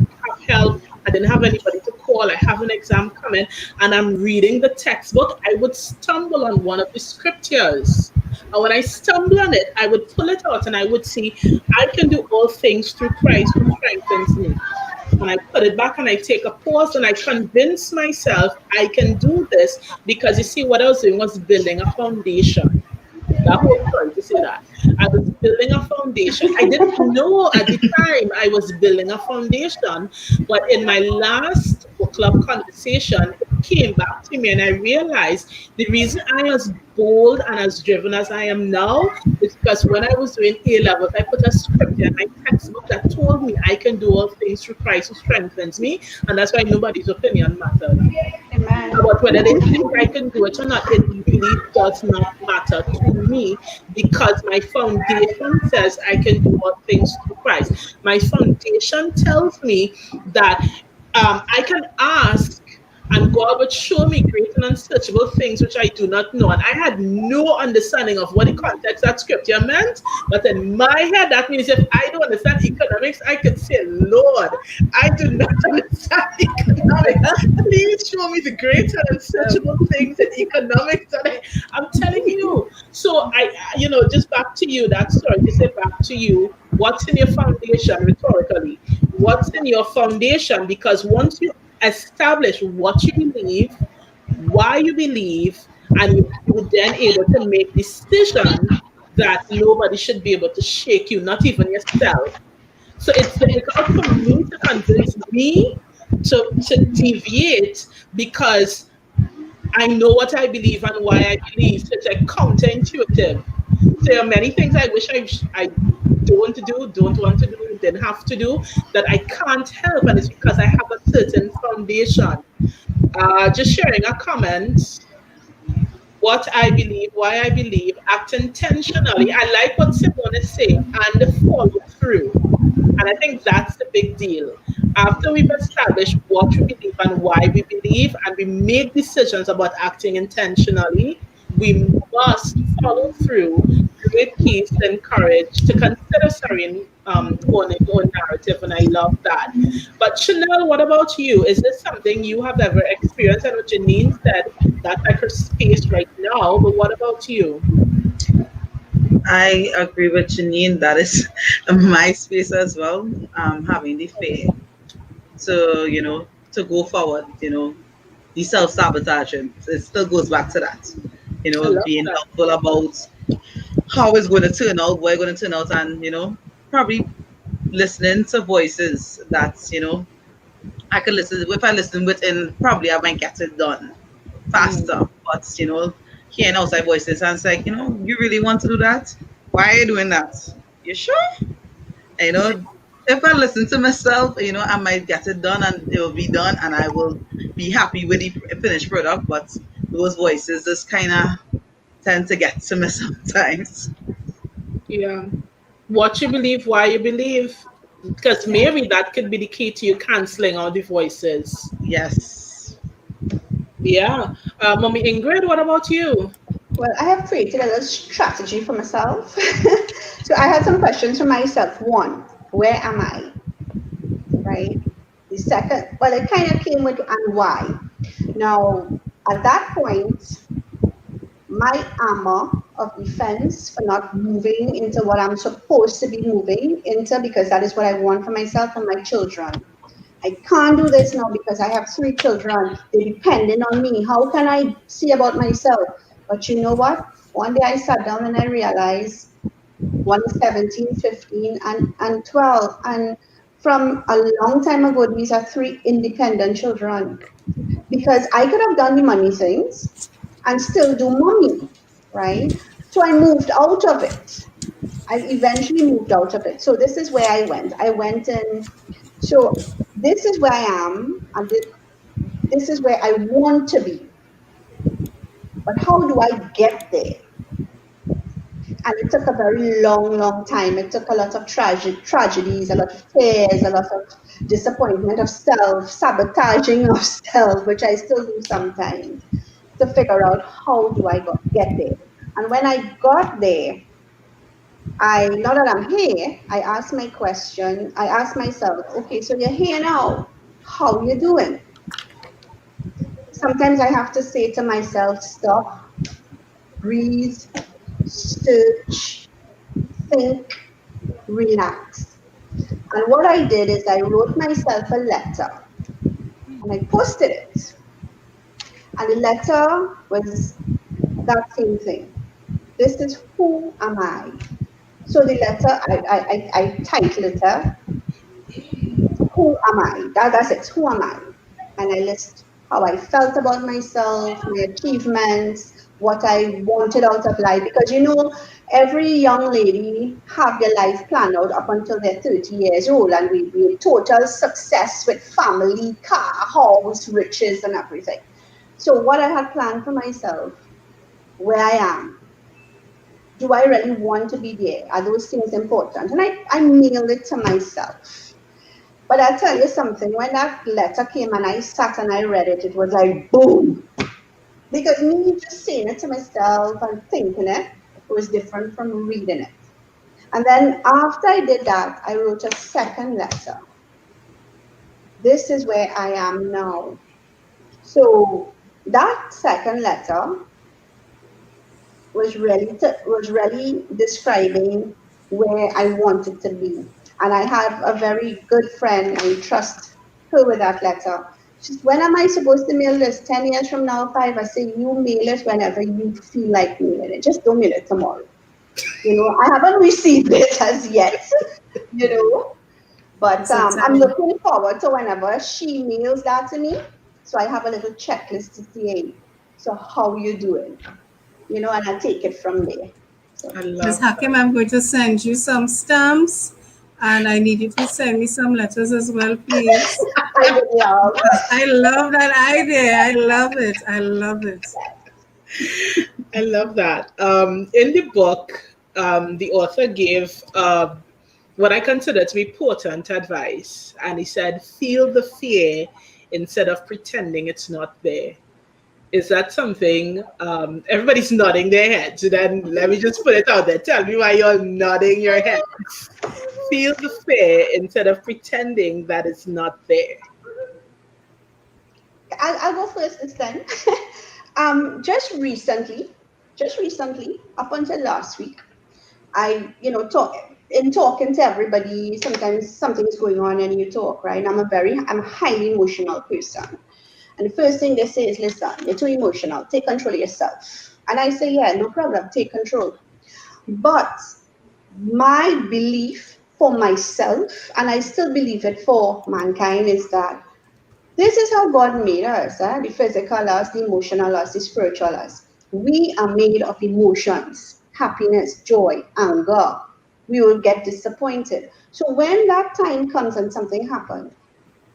help, I didn't have anybody to call, I have an exam coming, and I'm reading the textbook, I would stumble on one of the scriptures. And when I stumble on it, I would pull it out and I would see, I can do all things through Christ who strengthens me. And I put it back and I take a pause and I convince myself I can do this, because you see, what I was doing was building a foundation. That whole story to say that I was building a foundation. I didn't know at the time I was building a foundation, but in my last book club conversation, it came back to me and I realized the reason I am as bold and as driven as I am now is because when I was doing A levels, I put a script in my textbook that told me I can do all things through Christ who strengthens me, and that's why nobody's opinion mattered. Amen. But whether they think I can do it or not, it really does not matter to me, because my foundation says I can do all things through Christ. My foundation tells me that I can ask and God would show me great and unsearchable things which I do not know. And I had no understanding of what the context that scripture meant. But in my head, that means if I don't understand economics, I could say, Lord, I do not understand economics. Please show me the great and unsearchable things in economics. And I'm telling you. So just back to you, that story, to say back to you, what's in your foundation rhetorically? What's in your foundation? Because once you establish what you believe, why you believe, and you're then able to make decisions that nobody should be able to shake you, not even yourself. So it's difficult for me to convince me to deviate, because I know what I believe and why I believe. So it's like counterintuitive. So there are many things I wish I don't want to do, didn't have to do, that I can't help, and it's because I have a certain foundation. Just sharing a comment, what I believe, why I believe, act intentionally. I like what Simone is saying, and the follow through. And I think that's the big deal. After we've established what we believe and why we believe, and we make decisions about acting intentionally, we must follow through with peace and courage to consider own narrative, and I love that. But Chanel, what about you? Is this something you have ever experienced? I know Janine said that's like her space right now, but what about you? I agree with Janine. That is my space as well. Having the faith to go forward. The self-sabotaging. It still goes back to that. I love Being that. helpful about how it's going to turn out, where it's going to turn out, and probably listening to voices that I could listen. If I listen within, probably I might get it done faster. But hearing outside voices, and it's like, you really want to do that? Why are you doing that? You sure? You know, if I listen to myself, I might get it done and it will be done, and I will be happy with the finished product. But those voices just kind of tend to get to me sometimes. Yeah. What you believe, why you believe. Because maybe that could be the key to you canceling out the voices. Yes. Yeah. Mommy Ingrid, what about you? Well, I have created a little strategy for myself. So I had some questions for myself. One, where am I? Right? The second, well, it kind of came with and why. Now, at that point, my armor of defense for not moving into what I'm supposed to be moving into, because that is what I want for myself and my children. I can't do this now because I have 3 children. They're depending on me. How can I see about myself? But you know what? One day I sat down and I realized one is 17, 15, and 12. And from a long time ago, these are 3 independent children. Because I could have done the money things and still do mommy, right? So I moved out of it. I eventually moved out of it. So this is where I went. I went in. So this is where I am, and this is where I want to be. But how do I get there? And it took a very long, long time. It took a lot of tragedies, a lot of tears, a lot of disappointment of self, sabotaging of self, which I still do sometimes, to figure out how do I get there. And when I got there, now that I'm here, I ask my question. I ask myself, okay, so you're here now. How you doing? Sometimes I have to say to myself, stop, breathe, search, think, relax. And what I did is I wrote myself a letter and I posted it. And the letter was that same thing. This is who am I? So the letter, I titled it, Who Am I? That's it, who am I? And I list how I felt about myself, my achievements, what I wanted out of life. Because every young lady have their life planned out up until they're 30 years old, and we total success with family, car, house, riches, and everything. So what I had planned for myself, where I am, do I really want to be there? Are those things important? And I mailed it to myself. But I'll tell you something, when that letter came and I sat and I read it, it was like boom. Because me just saying it to myself and thinking it was different from reading it. And then after I did that, I wrote a second letter. This is where I am now. So that second letter was really describing where I wanted to be. And I have a very good friend, I trust her with that letter. She's, when am I supposed to mail this? 10 years from now, 5? I say, you mail it whenever you feel like mailing it. Just don't mail it tomorrow. I haven't received it as yet, you know. But I'm looking forward to whenever she mails that to me. So I have a little checklist to say, so how you doing? And I take it from there. So. I love Ms. Hakim, I'm going to send you some stamps, and I need you to send me some letters as well, please. I love that idea. I love it. I love it. I love that. In the book, the author gave what I consider to be potent advice. And he said, feel the fear instead of pretending it's not there. Is that something everybody's nodding their heads? So then let me just put it out there. Tell me why you're nodding your heads. Feel the fear instead of pretending that it's not there. I'll go first this time. Just recently, up until last week, I, talking to everybody, sometimes something's going on and you talk, right? I'm a highly emotional person. And the first thing they say is, listen, you're too emotional. Take control of yourself. And I say, yeah, no problem. Take control. But my belief for myself, and I still believe it for mankind, is that this is how God made us, the physical us, the emotional us, the spiritual us. We are made of emotions, happiness, joy, anger. We will get disappointed. So when that time comes and something happens,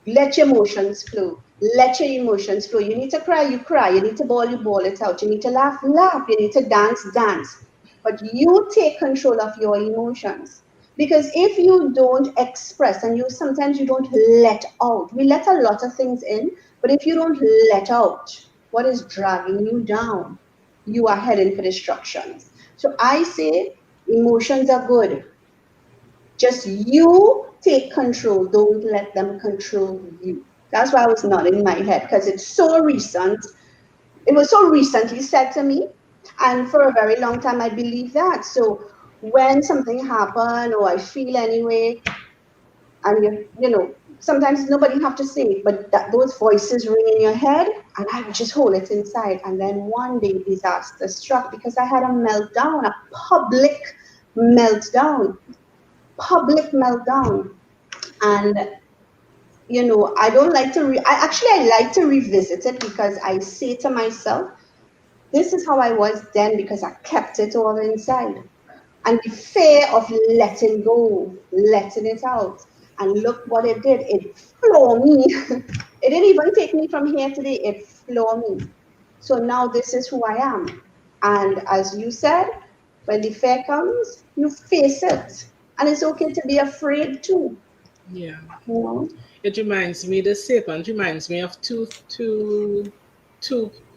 let your emotions flow. Let your emotions flow. You need to cry, you cry. You need to bawl, you bawl it out. You need to laugh, laugh. You need to dance, dance. But you take control of your emotions. Because if you don't express and sometimes you don't let out, we let a lot of things in, but if you don't let out what is dragging you down, you are heading for destruction. So I say emotions are good. Just you take control. Don't let them control you. That's why I was nodding my head, because it's so recent. It was so recently said to me. And for a very long time, I believed that. So when something happened or I feel anyway, and sometimes nobody have to say it, but those voices ring in your head, and I would just hold it inside. And then one day disaster struck because I had a meltdown, a public meltdown. And I don't like to I like to revisit it, because I say to myself, this is how I was then, because I kept it all inside. And the fear of letting go, letting it out. And look what it did. It floored me. It didn't even take me from here today. It floored me. So now this is who I am. And as you said, when the fear comes, you face it. And it's okay to be afraid too. Yeah. You know? It reminds me, this statement reminds me of two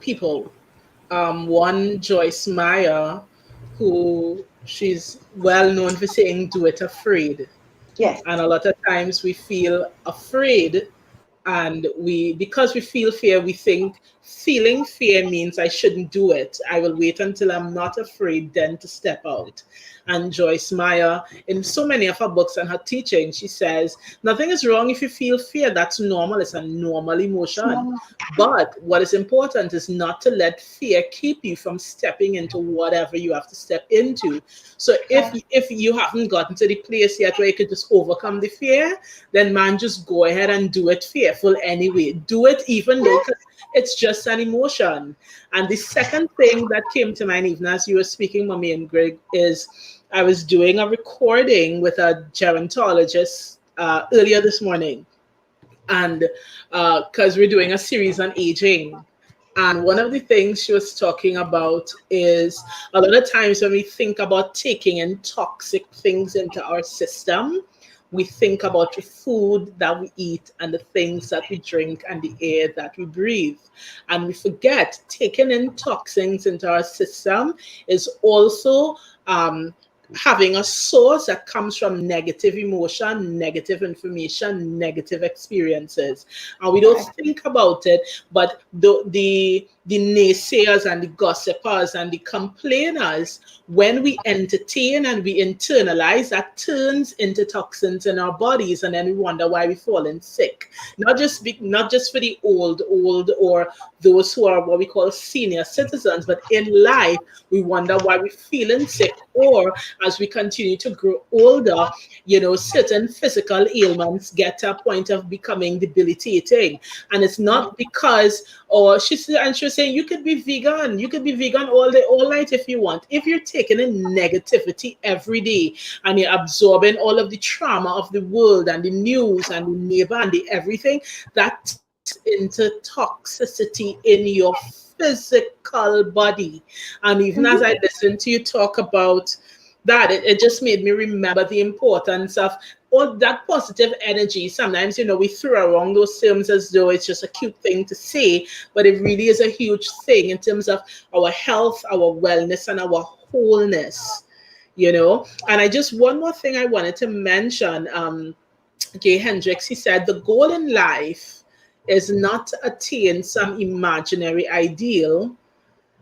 people. One, Joyce Meyer, who She's well known for saying, do it afraid. Yes. And a lot of times we feel afraid, and because we feel fear, we think feeling fear means I shouldn't do it. I will wait until I'm not afraid, then to step out. And Joyce Meyer, in so many of her books and her teaching, she says nothing is wrong if you feel fear. That's normal. It's a normal emotion. But what is important is not to let fear keep you from stepping into whatever you have to step into. So if you haven't gotten to the place yet where you could just overcome the fear, then man, just go ahead and do it fearful anyway. Do it even though it's just an emotion. And the second thing that came to mind, even as you were speaking, Mommy and Greg, is I was doing a recording with a gerontologist earlier this morning. And because we're doing a series on aging. And one of the things she was talking about is a lot of times when we think about taking in toxic things into our system, we think about the food that we eat and the things that we drink and the air that we breathe. And we forget taking in toxins into our system is also having a source that comes from negative emotion, negative information, negative experiences. And we don't think about it, but the naysayers and the gossipers and the complainers, when we entertain and we internalize, that turns into toxins in our bodies, and then we wonder why we're falling sick. Not just for the old or those who are what we call senior citizens, but in life we wonder why we're feeling sick, or as we continue to grow older, certain physical ailments get to a point of becoming debilitating. And it's not because, or she was saying, you could be vegan all day, all night if you want. If you're taking in negativity every day and you're absorbing all of the trauma of the world and the news and the neighbor and the everything, that's into toxicity in your physical body. And even as I listen to you talk about that, it just made me remember the importance of all that positive energy. Sometimes, we throw around those terms as though it's just a cute thing to say, but it really is a huge thing in terms of our health, our wellness, and our wholeness, And one more thing I wanted to mention, Hendricks, he said, the goal in life is not to attain some imaginary ideal,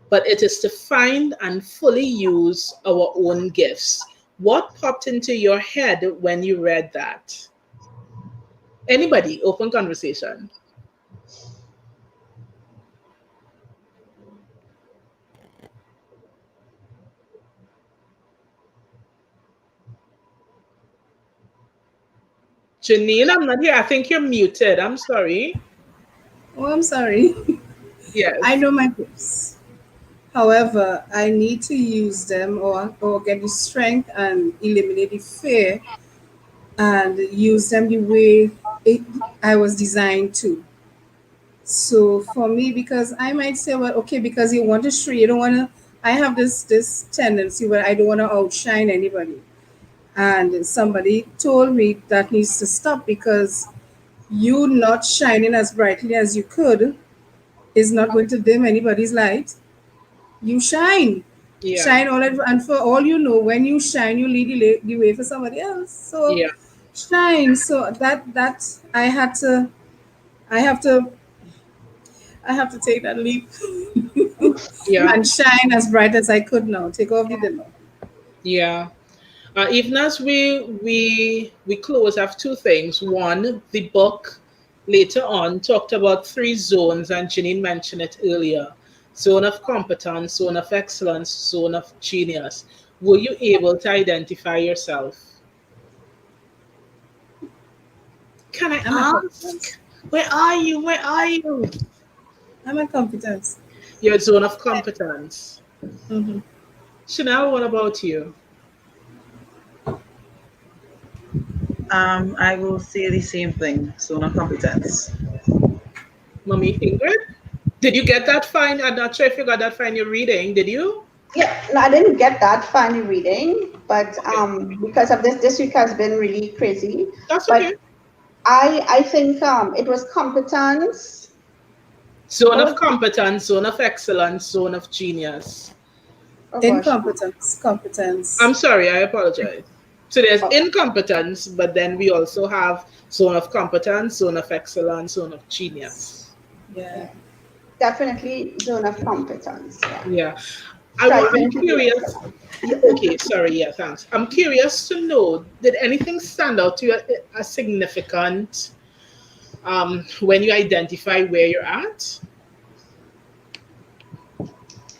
but it is to find and fully use our own gifts. What popped into your head when you read that? Anybody? Open conversation. Janine, I'm not here. I think you're muted. I'm sorry. Oh, I'm sorry. Yes. I know my gifts. However, I need to use them or get the strength and eliminate the fear and use them the way I was designed to. So for me, because I might say, well, okay, because you want to show, you don't want to. I have this tendency where I don't want to outshine anybody, and somebody told me that needs to stop because you not shining as brightly as you could is not going to dim anybody's light. You shine. Yeah. Shine all at, and for all you know, when you shine, you lead the way for somebody else. So Yeah. shine. So that I have to take that leap Yeah. and shine as bright as I could now. Take off the dimmer. Yeah. Even as we close, I have two things. One, the book later on talked about 3 zones, and Janine mentioned it earlier: zone of competence, zone of excellence, zone of genius. Were you able to identify yourself? Can I ask? Where are you? Where are you? I'm at competence. Your zone of competence. Mm-hmm. Chanel, what about you? I will say the same thing. So no competence. Mommy Ingrid? Did you get that fine? I'm not sure if you got that fine you're reading. Did you? Yeah, no, I didn't get that funny reading, but because of this week has been really crazy. That's But okay. I think it was competence. Zone of competence, zone of excellence, zone of genius. Oh gosh. Incompetence, competence. I'm sorry, I apologize. So there's Oh, incompetence, but then we also have zone of competence, zone of excellence, zone of genius. Yeah. yeah. Definitely zone of competence. Yeah. Yeah. I'm Striving to be curious. excellent. Yeah, okay, sorry, yeah, thanks. I'm curious to know, did anything stand out to you as significant when you identify where you're at?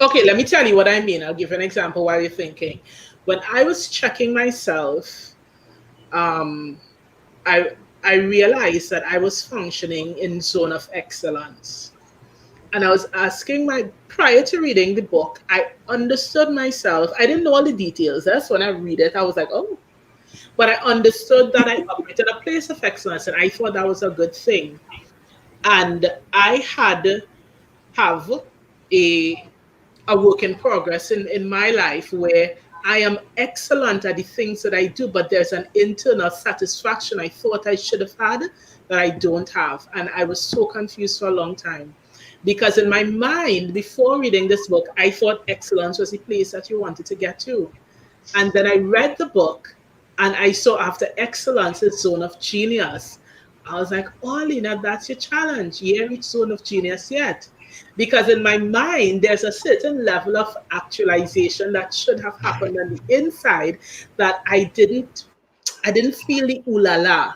Okay, let me tell you what I mean. I'll give an example while you're thinking. When I was checking myself, um, I I realized that I was functioning in zone of excellence. And I was asking my prior to reading the book, I understood myself. I didn't know all the details. That's when I read it. I was like, oh, but I understood that I operated a place of excellence, and I thought that was a good thing. And I have a a work in progress in my life where I am excellent at the things that I do, but there's an internal satisfaction I thought I should have had that I don't have. And I was so confused for a long time. Because in my mind, before reading this book, I thought excellence was the place that you wanted to get to. And then I read the book and I saw after excellence is zone of genius. I was like, oh, Lena, that's your challenge. You haven't reached zone of genius yet. Because in my mind, there's a certain level of actualization that should have happened on the inside that I didn't feel the ooh la la.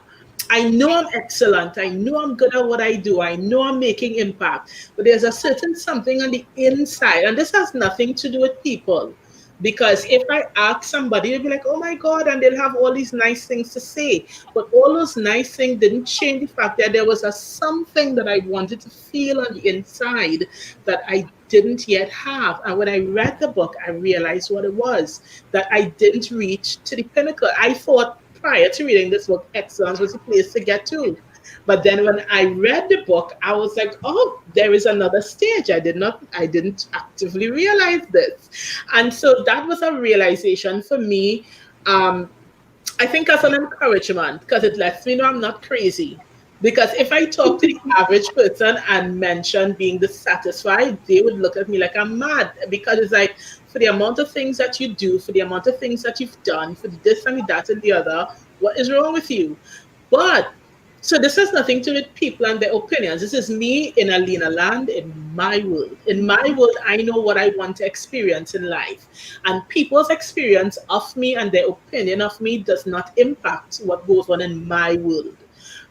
I know I'm excellent. I know I'm good at what I do. I know I'm making impact. But there's a certain something on the inside. And this has nothing to do with people. Because if I ask somebody, they'll be like, oh my God, and they'll have all these nice things to say. But all those nice things didn't change the fact that there was a something that I wanted to feel on the inside that I didn't yet have. And when I read the book, I realized what it was, that I didn't reach to the pinnacle. I thought prior to reading this book, excellence was the place to get to. But then when I read the book, I was like, oh, there is another stage. I didn't actively realize this. And so that was a realization for me. Um, I think as an encouragement, because it lets me know I'm not crazy. Because if I talk to the average person and mention being dissatisfied, they would look at me like I'm mad. Because it's like, for the amount of things that you do, for the amount of things that you've done, for the this and the that and the other, what is wrong with you? But so this has nothing to do with people and their opinions. This is me in Alina land, in my world. In my world, I know what I want to experience in life. And people's experience of me and their opinion of me does not impact what goes on in my world.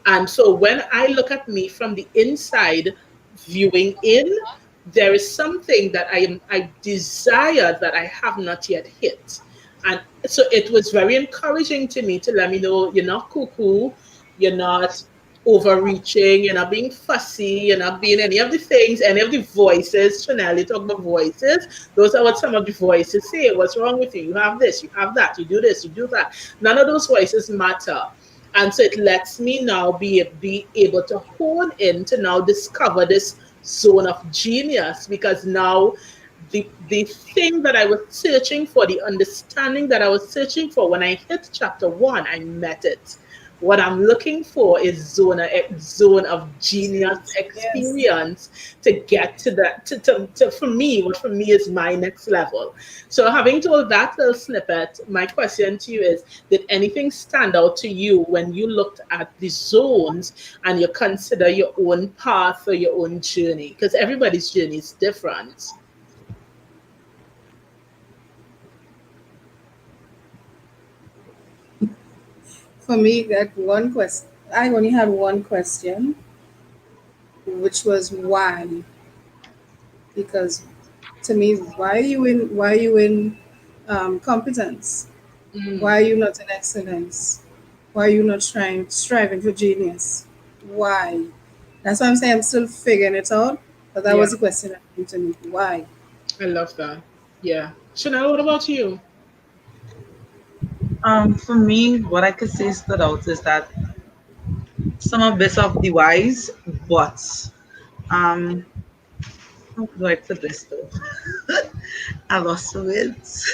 And so when I look at me from the inside, viewing in, there is something that I desire that I have not yet hit. And so it was very encouraging to me to let me know you're not cuckoo, you're not overreaching, you're not being fussy, you're not being any of the things, any of the voices. Chanel, you talk about voices. Those are what some of the voices say. What's wrong with you? You have this, you have that, you do this, you do that. None of those voices matter. And so it lets me now be able to hone in to now discover this zone of genius, because now the thing that I was searching for, the understanding that I was searching for, when I hit chapter 1, I met it. What I'm looking for is zone of genius Yes. experience to get to that. To for me, what for me is my next level. So, having told that little snippet, my question to you is: did anything stand out to you when you looked at the zones and you consider your own path or your own journey? Because everybody's journey is different. For me, that one question, I only had one question, which was why. Because to me, why are you in competence? Mm, Why are you not in excellence? Why are you not striving for genius? Why? That's why I'm saying I'm still figuring it out. But that yeah, was the question that came to me. Why? I love that. Yeah, Chanel, what about you? For me, what I could say stood out is that some of bits of the whys, but um, how do I put this though? I lost words.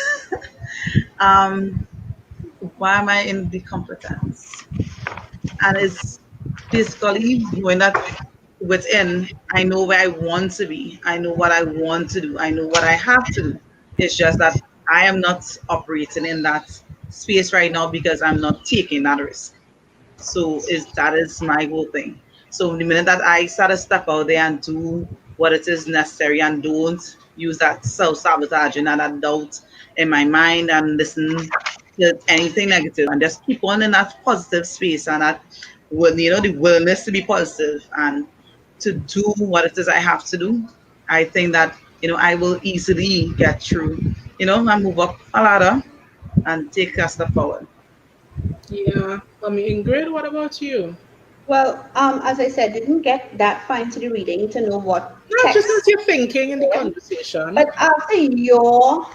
um, why am I in the competence? And it's basically knowing that within, I know where I want to be. I know what I want to do. I know what I have to do. It's just that I am not operating in that space right now because I'm not taking that risk. So is that is my whole thing. So the minute that I start to step out there and do what it is necessary and don't use that self-sabotage and that doubt in my mind and listen to anything negative and just keep on in that positive space and that will, the willingness to be positive and to do what it is I have to do, I think that I will easily get through, and move up a ladder and take a step forward. Yeah. Ingrid, what about you? Well, as I said, didn't get that far into the reading to know what No, just as text. you're thinking in the conversation. But after your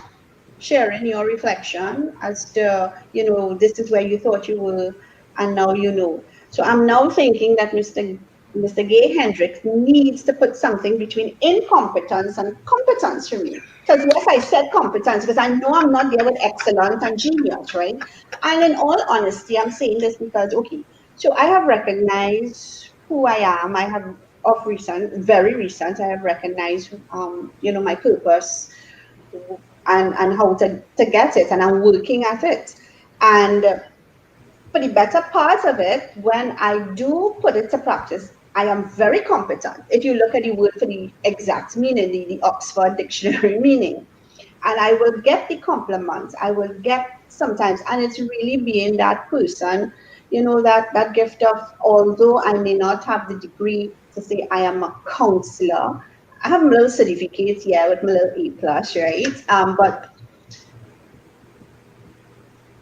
sharing your reflection as to, this is where you thought you were and now you know. So I'm now thinking that Mr. Gay Hendricks needs to put something between incompetence and competence for me. Because yes, I said competence because I know I'm not there with excellence and genius, right? And in all honesty, I'm saying this because, okay, so I have recognized who I am. I have, of recent, very recent, I have recognized, my purpose and how to get it, and I'm working at it. And for the better part of it, when I do put it to practice, I am very competent. If you look at the word for the exact meaning, the Oxford Dictionary meaning, and I will get the compliments, I will get sometimes, and it's really being that person, that gift of, although I may not have the degree to say I am a counselor, I have my little certificate here with my little A plus, right? But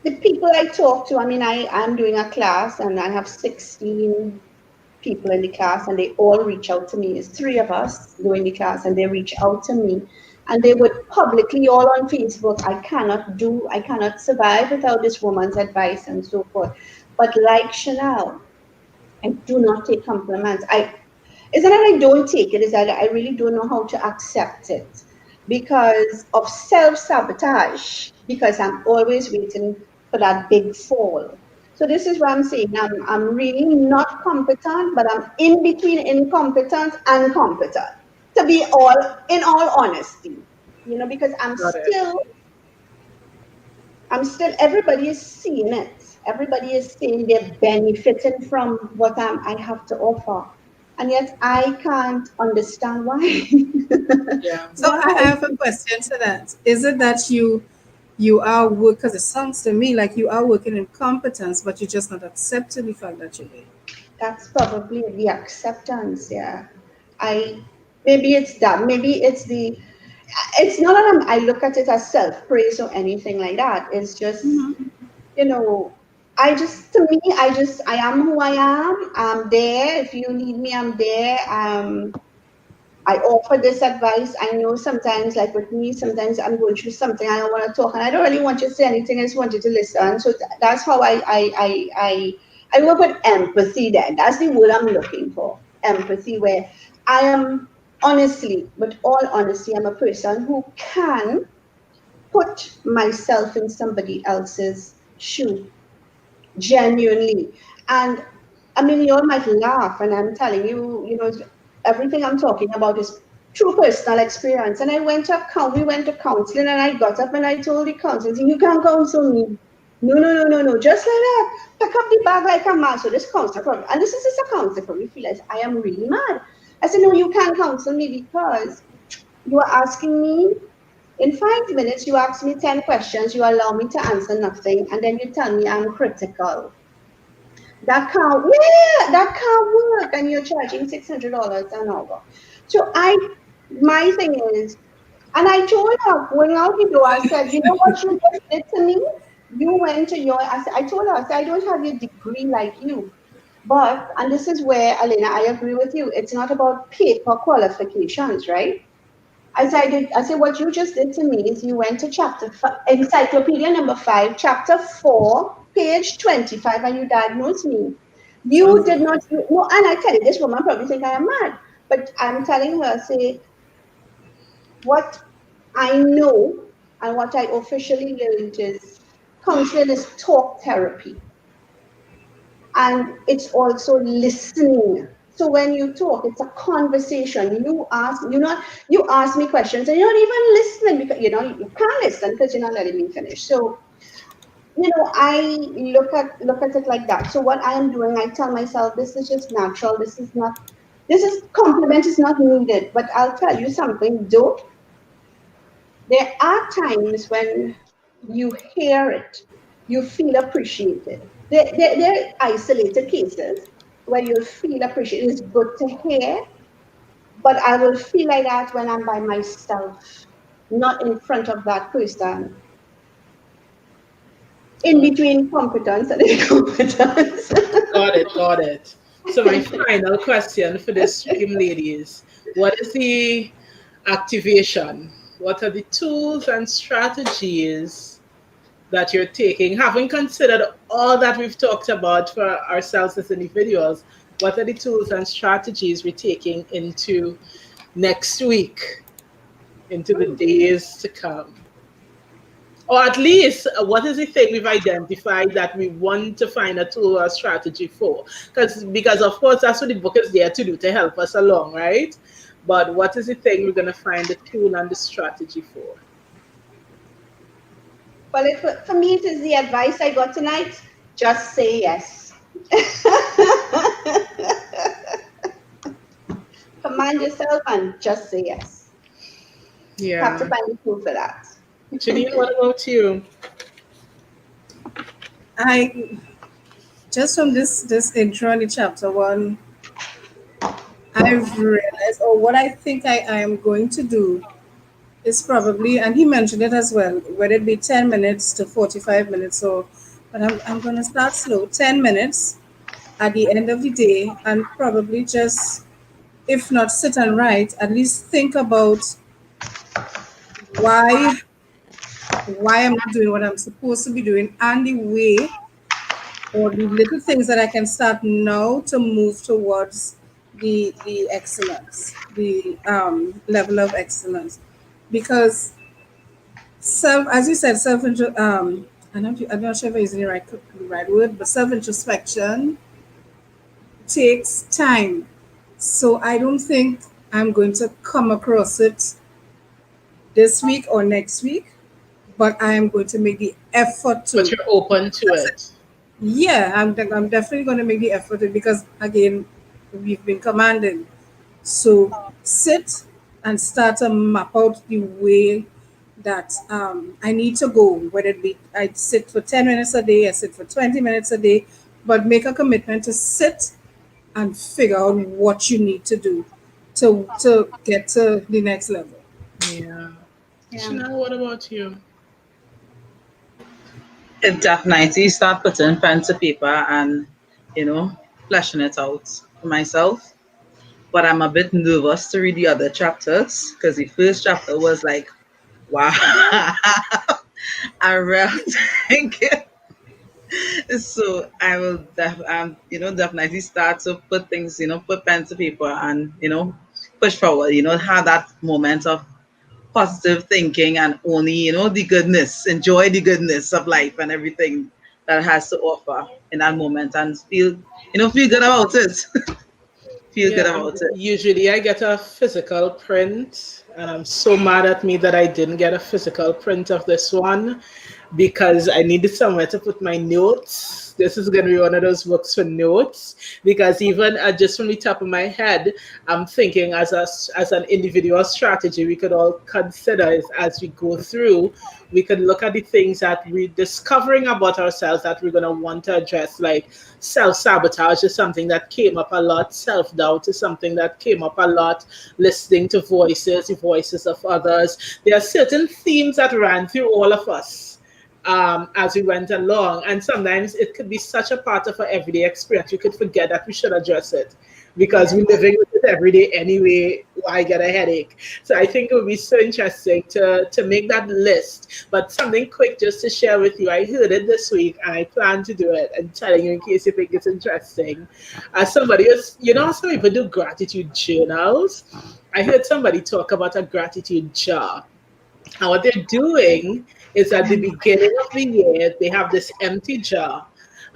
the people I talk to, I mean, I'm doing a class and I have 16 people in the class and they all reach out to me. It's three of us doing the class and they reach out to me and they would publicly all on Facebook, I cannot survive without this woman's advice and so forth. But like Chanel, I do not take compliments. It's not that I don't take it, it's that I really don't know how to accept it because of self-sabotage, because I'm always waiting for that big fall. So this is what I'm saying. I'm really not competent, but I'm in between incompetent and competent. To be in all honesty, because Got it. everybody is seeing it. Everybody is saying they're benefiting from what I have to offer. And yet I can't understand why. Yeah. So I why. have a question to that. Is it that you are work, because it sounds to me like you are working in competence, but you're just not accepting the fact that you're there. That's probably the acceptance, yeah. I Maybe it's that. Maybe it's not that I look at it as self-praise or anything like that. It's just, you know, I am who I am. I'm there. If you need me, I'm there. I offer this advice. I know sometimes, like with me, sometimes I'm going through something. I don't want to talk, and I don't really want you to say anything. I just want you to listen. So that's how I work with empathy. Then that's the word I'm looking for. Empathy, where I am honestly, with all honesty, I'm a person who can put myself in somebody else's shoe genuinely. And I mean, you all might laugh, and I'm telling you, everything I'm talking about is true personal experience. And we went to counseling, and I got up and I told the counselor, you can't counsel me. No, no, no, no, no. Just like that. Pick up the bag like a man. So this counselor probably, and this is just a counselor probably realized I am really mad. I said, no, you can't counsel me because you are asking me in 5 minutes, you ask me 10 questions, you allow me to answer nothing, and then you tell me I'm critical. That can't work, and you're charging $600 an hour. So my thing is, and I told her going out the door, I said, you know what you just did to me? You went to I told her, I said, I don't have a degree like you. But, and this is where, Alina, I agree with you. It's not about paper qualifications, right? I said, what you just did to me is you went to encyclopedia number 5, chapter 4, page 25, and you diagnosed me. You Sounds did like not, no, and I tell you, this woman probably think I am mad, but I'm telling her, say, what I know and what I officially learned is counseling is talk therapy. And it's also listening So when you talk, it's a conversation. You ask me questions and you're not even listening because you can't listen because you're not letting me finish. So I look at it like that. So what I am doing, I tell myself this is just natural. This is compliment is not needed. But I'll tell you something, though. There are times when you hear it, you feel appreciated. There are isolated cases where you feel appreciated. It's good to hear, but I will feel like that when I'm by myself, not in front of that person, in between competence and incompetence. Got it. So my final question for this stream, ladies, what is the activation? What are the tools and strategies that you're taking, having considered all that we've talked about for ourselves as individuals? What are the tools and strategies we're taking into next week, into the days to come? Or at least, what is the thing we've identified that we want to find a tool or strategy for? Because of course, that's what the book is there to do, to help us along, right? But what is the thing we're going to find the tool and the strategy for? Well, for me, it is the advice I got tonight. Just say yes. Command yourself and just say yes. You have to Yeah. find a tool for that. Janine, what about you? I just from this intro in chapter 1, I've realized, or what I think I am going to do is probably, and he mentioned it as well, whether it be 10 minutes to 45 minutes, but I'm going to start slow, 10 minutes at the end of the day, and probably just, if not sit and write, at least think about why I'm not doing what I'm supposed to be doing, and the way or the little things that I can start now to move towards the excellence, the level of excellence, because as you said, I'm not sure if I'm using the right word, but self introspection takes time. So I don't think I'm going to come across it this week or next week, but I am going to make the effort to. But you're open to it. Yeah, I'm definitely going to make the effort because, again, we've been commanded. So sit and start to map out the way that I need to go, whether it be I sit for 10 minutes a day, I sit for 20 minutes a day, but make a commitment to sit and figure out what you need to do to get to the next level. Yeah. Chanel, what about you? Definitely start putting pen to paper and, fleshing it out for myself. But I'm a bit nervous to read the other chapters because the first chapter was like, wow, I really think it. So I will definitely start to put things, put pen to paper and, push forward, have that moment of positive thinking and only, the goodness, enjoy the goodness of life and everything that it has to offer in that moment and feel good about it. Feel good about it. Usually I get a physical print, and I'm so mad at me that I didn't get a physical print of this one because I needed somewhere to put my notes. This is going to be one of those books for notes because even just from the top of my head, I'm thinking as an individual strategy we could all consider is as we go through, we could look at the things that we're discovering about ourselves that we're going to want to address, like self-sabotage is something that came up a lot, self-doubt is something that came up a lot, listening to the voices of others. There are certain themes that ran through all of us as we went along. And sometimes it could be such a part of our everyday experience, we could forget that we should address it because we're living with it every day anyway. Why get a headache? So I think it would be so interesting to make that list. But something quick just to share with you. I heard it this week and I plan to do it and telling you in case you think it's interesting. As somebody else, some people do gratitude journals. I heard somebody talk about a gratitude jar. And what they're doing is at the beginning of the year, they have this empty jar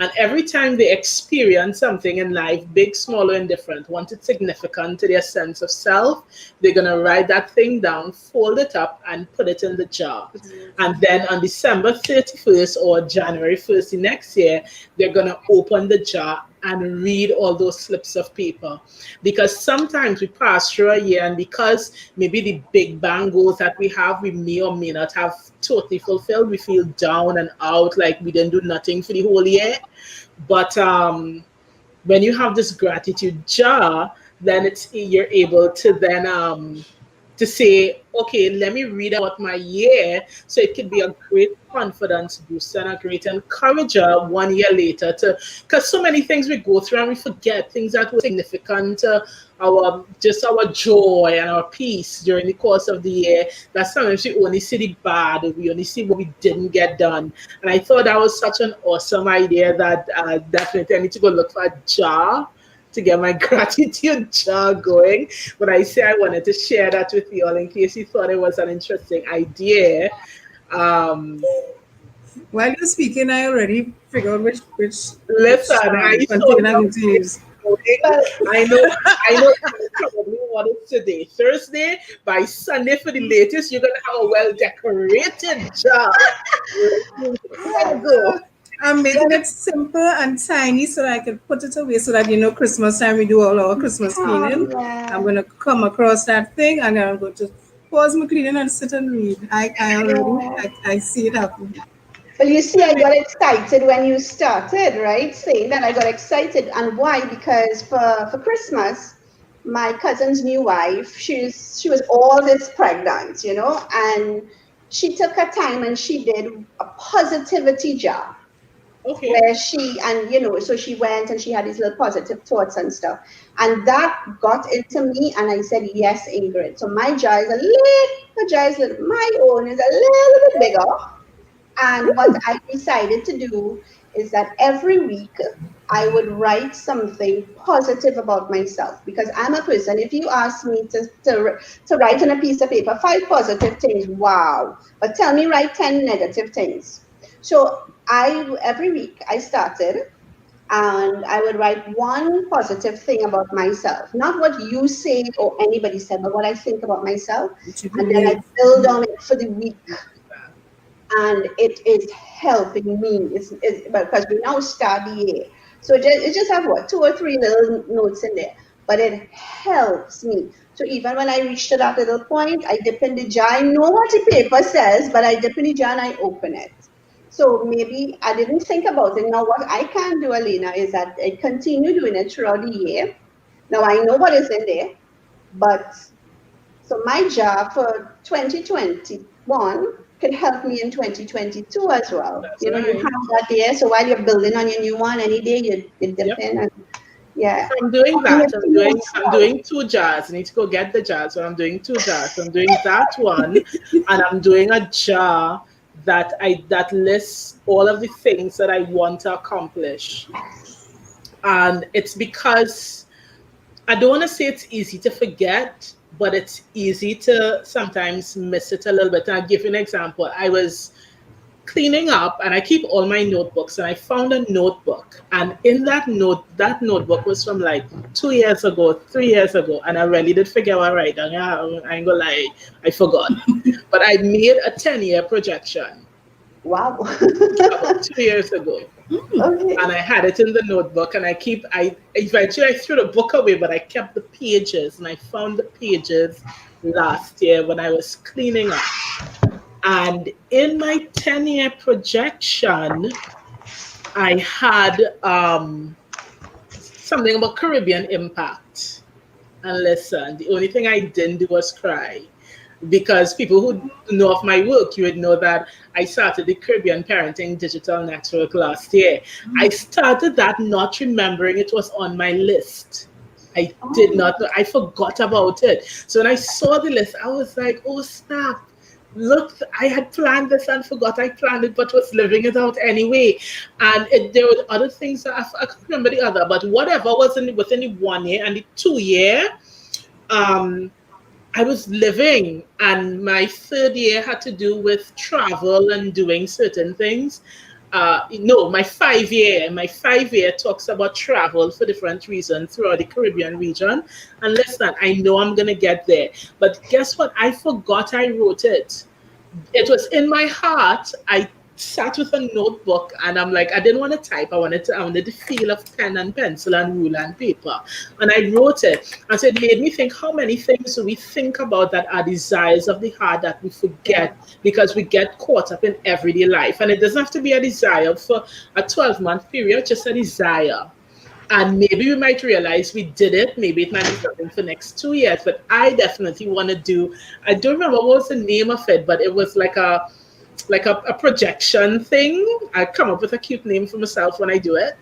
And every time they experience something in life, big, small, or indifferent, want it significant to their sense of self, they're going to write that thing down, fold it up, and put it in the jar. And then on December 31st or January 1st next year, they're going to open the jar and read all those slips of paper. Because sometimes we pass through a year, and because maybe the big bang goals that we have, we may or may not have totally fulfilled, we feel down and out, like we didn't do nothing for the whole year. But when you have this gratitude jar, then you're able to then to say, okay, let me read about my year, so it could be a great confidence booster and a great encourager 1 year later, to because so many things we go through and we forget things that were significant, our joy and our peace during the course of the year, that sometimes we only see the bad, we only see what we didn't get done. And I thought that was such an awesome idea that definitely I need to go look for a jar to get my gratitude jar going. But I say I wanted to share that with you all in case you thought it was an interesting idea. While you're speaking, I already figured which Listen, I container I'm going to use. I know you probably want it today, Thursday. By Sunday for the latest, you're gonna have a well-decorated jar. Go. I'm making it simple and tiny so that I can put it away, so that Christmas time we do all our Christmas cleaning. Yeah. I'm gonna come across that thing and then I'm going to pause my cleaning and sit and read. I see it happening. Well, you see, I got excited when you started, right? Saying that I got excited. And why? Because for Christmas, my cousin's new wife, she was all this pregnant, and she took her time and she did a positivity jar. Okay. Where so she went and she had these little positive thoughts and stuff. And that got into me, and I said, yes, Ingrid. So my jar is my own is a little bit bigger. And what I decided to do is that every week I would write something positive about myself, because I'm a person. If you ask me to write on a piece of paper 5 positive things, wow. But tell me write 10 negative things. So every week I started, and I would write 1 positive thing about myself. Not what you say or anybody said, but what I think about myself. And then I build on it for the week. And it is helping me. It's because we now start the year. So it just have 2 or 3 little notes in there, but it helps me. So even when I reach to that little point, I dip in the jar. I know what the paper says, but I dip in the jar and I open it. So maybe I didn't think about it. Now what I can do, Alina, is that I continue doing it throughout the year. Now I know what is in there, but so my jar for 2021 can help me in 2022 as well. That's You right. have that there. So while you're building on your new one, any day you dip in and yeah. I'm doing that. I'm doing 2 jars. I need to go get the jars. So I'm doing 2 jars. I'm doing that one, and I'm doing a jar that lists all of the things that I want to accomplish. And it's because I don't want to say it's easy to forget, but it's easy to sometimes miss it a little bit. And I'll give you an example. I was cleaning up and I keep all my notebooks, and I found a notebook, and in that notebook was from like 2 years ago, 3 years ago, and I really did forget what I write down. I ain't gonna lie, I forgot. But I made a 10-year projection. Wow. About 2 years ago. Okay. And I had it in the notebook, and I eventually I threw the book away, but I kept the pages, and I found the pages last year when I was cleaning up. And in my 10-year projection, I had something about Caribbean impact. And listen, the only thing I didn't do was cry. Because people who know of my work, you would know that I started the Caribbean Parenting Digital Network last year. I started that not remembering it was on my list. I did not know. I forgot about it. So when I saw the list, I was like, oh, snap. Look, I had planned this and forgot I planned it, but was living it out anyway. And there were other things that I can't remember the other, but whatever was within the 1 year and the 2 year, I was living, and my 3rd year had to do with travel and doing certain things. no, my 5 year talks about travel for different reasons throughout the Caribbean region. And listen, I know I'm gonna get there, but guess what? I forgot I wrote it. It was in my heart. I sat with a notebook and I'm like, I didn't want to type. I wanted the feel of pen and pencil and ruler and paper. And I wrote it. And so it made me think, how many things do we think about that are desires of the heart that we forget because we get caught up in everyday life. And it doesn't have to be a desire for a 12-month period, just a desire. And maybe we might realize we did it. Maybe it might be something for next 2 years. But I definitely want to do, I don't remember what was the name of it, but it was like a projection thing. I come up with a cute name for myself when I do it.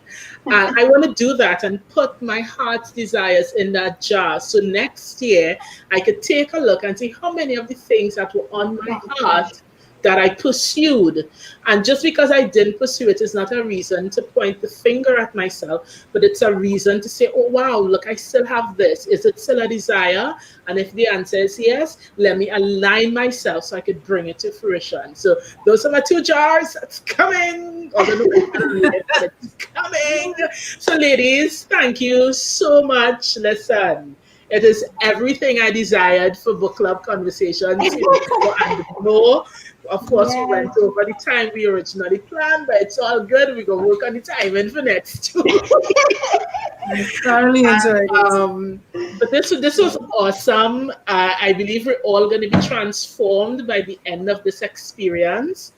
And I want to do that and put my heart's desires in that jar. So next year, I could take a look and see how many of the things that were on my heart that I pursued. And just because I didn't pursue it is not a reason to point the finger at myself, but it's a reason to say, oh, wow, look, I still have this. Is it still a desire? And if the answer is yes, let me align myself so I could bring it to fruition. So those are my 2 jars. It's coming. Although it's coming. So ladies, thank you so much. Listen, it is everything I desired for book club conversations. And more. Of course, we went over the time we originally planned, but it's all good. We're going to work on the timing for next week. I thoroughly enjoyed it. But this was awesome. I believe we're all going to be transformed by the end of this experience.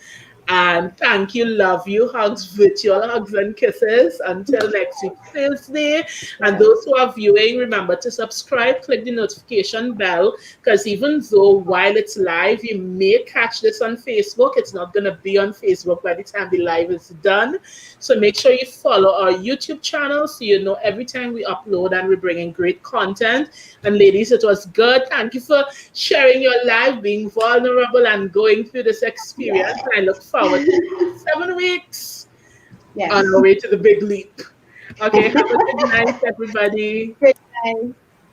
And thank you, love you, hugs, virtual hugs and kisses until next week, Thursday. And those who are viewing, remember to subscribe, click the notification bell, because even though while it's live, you may catch this on Facebook, it's not going to be on Facebook by the time the live is done. So make sure you follow our YouTube channel so you know every time we upload and we're bringing great content. And ladies, it was good. Thank you for sharing your life, being vulnerable and going through this experience. I look forward to 7 weeks on our way to the big leap. Okay, have a good night, everybody. Great night.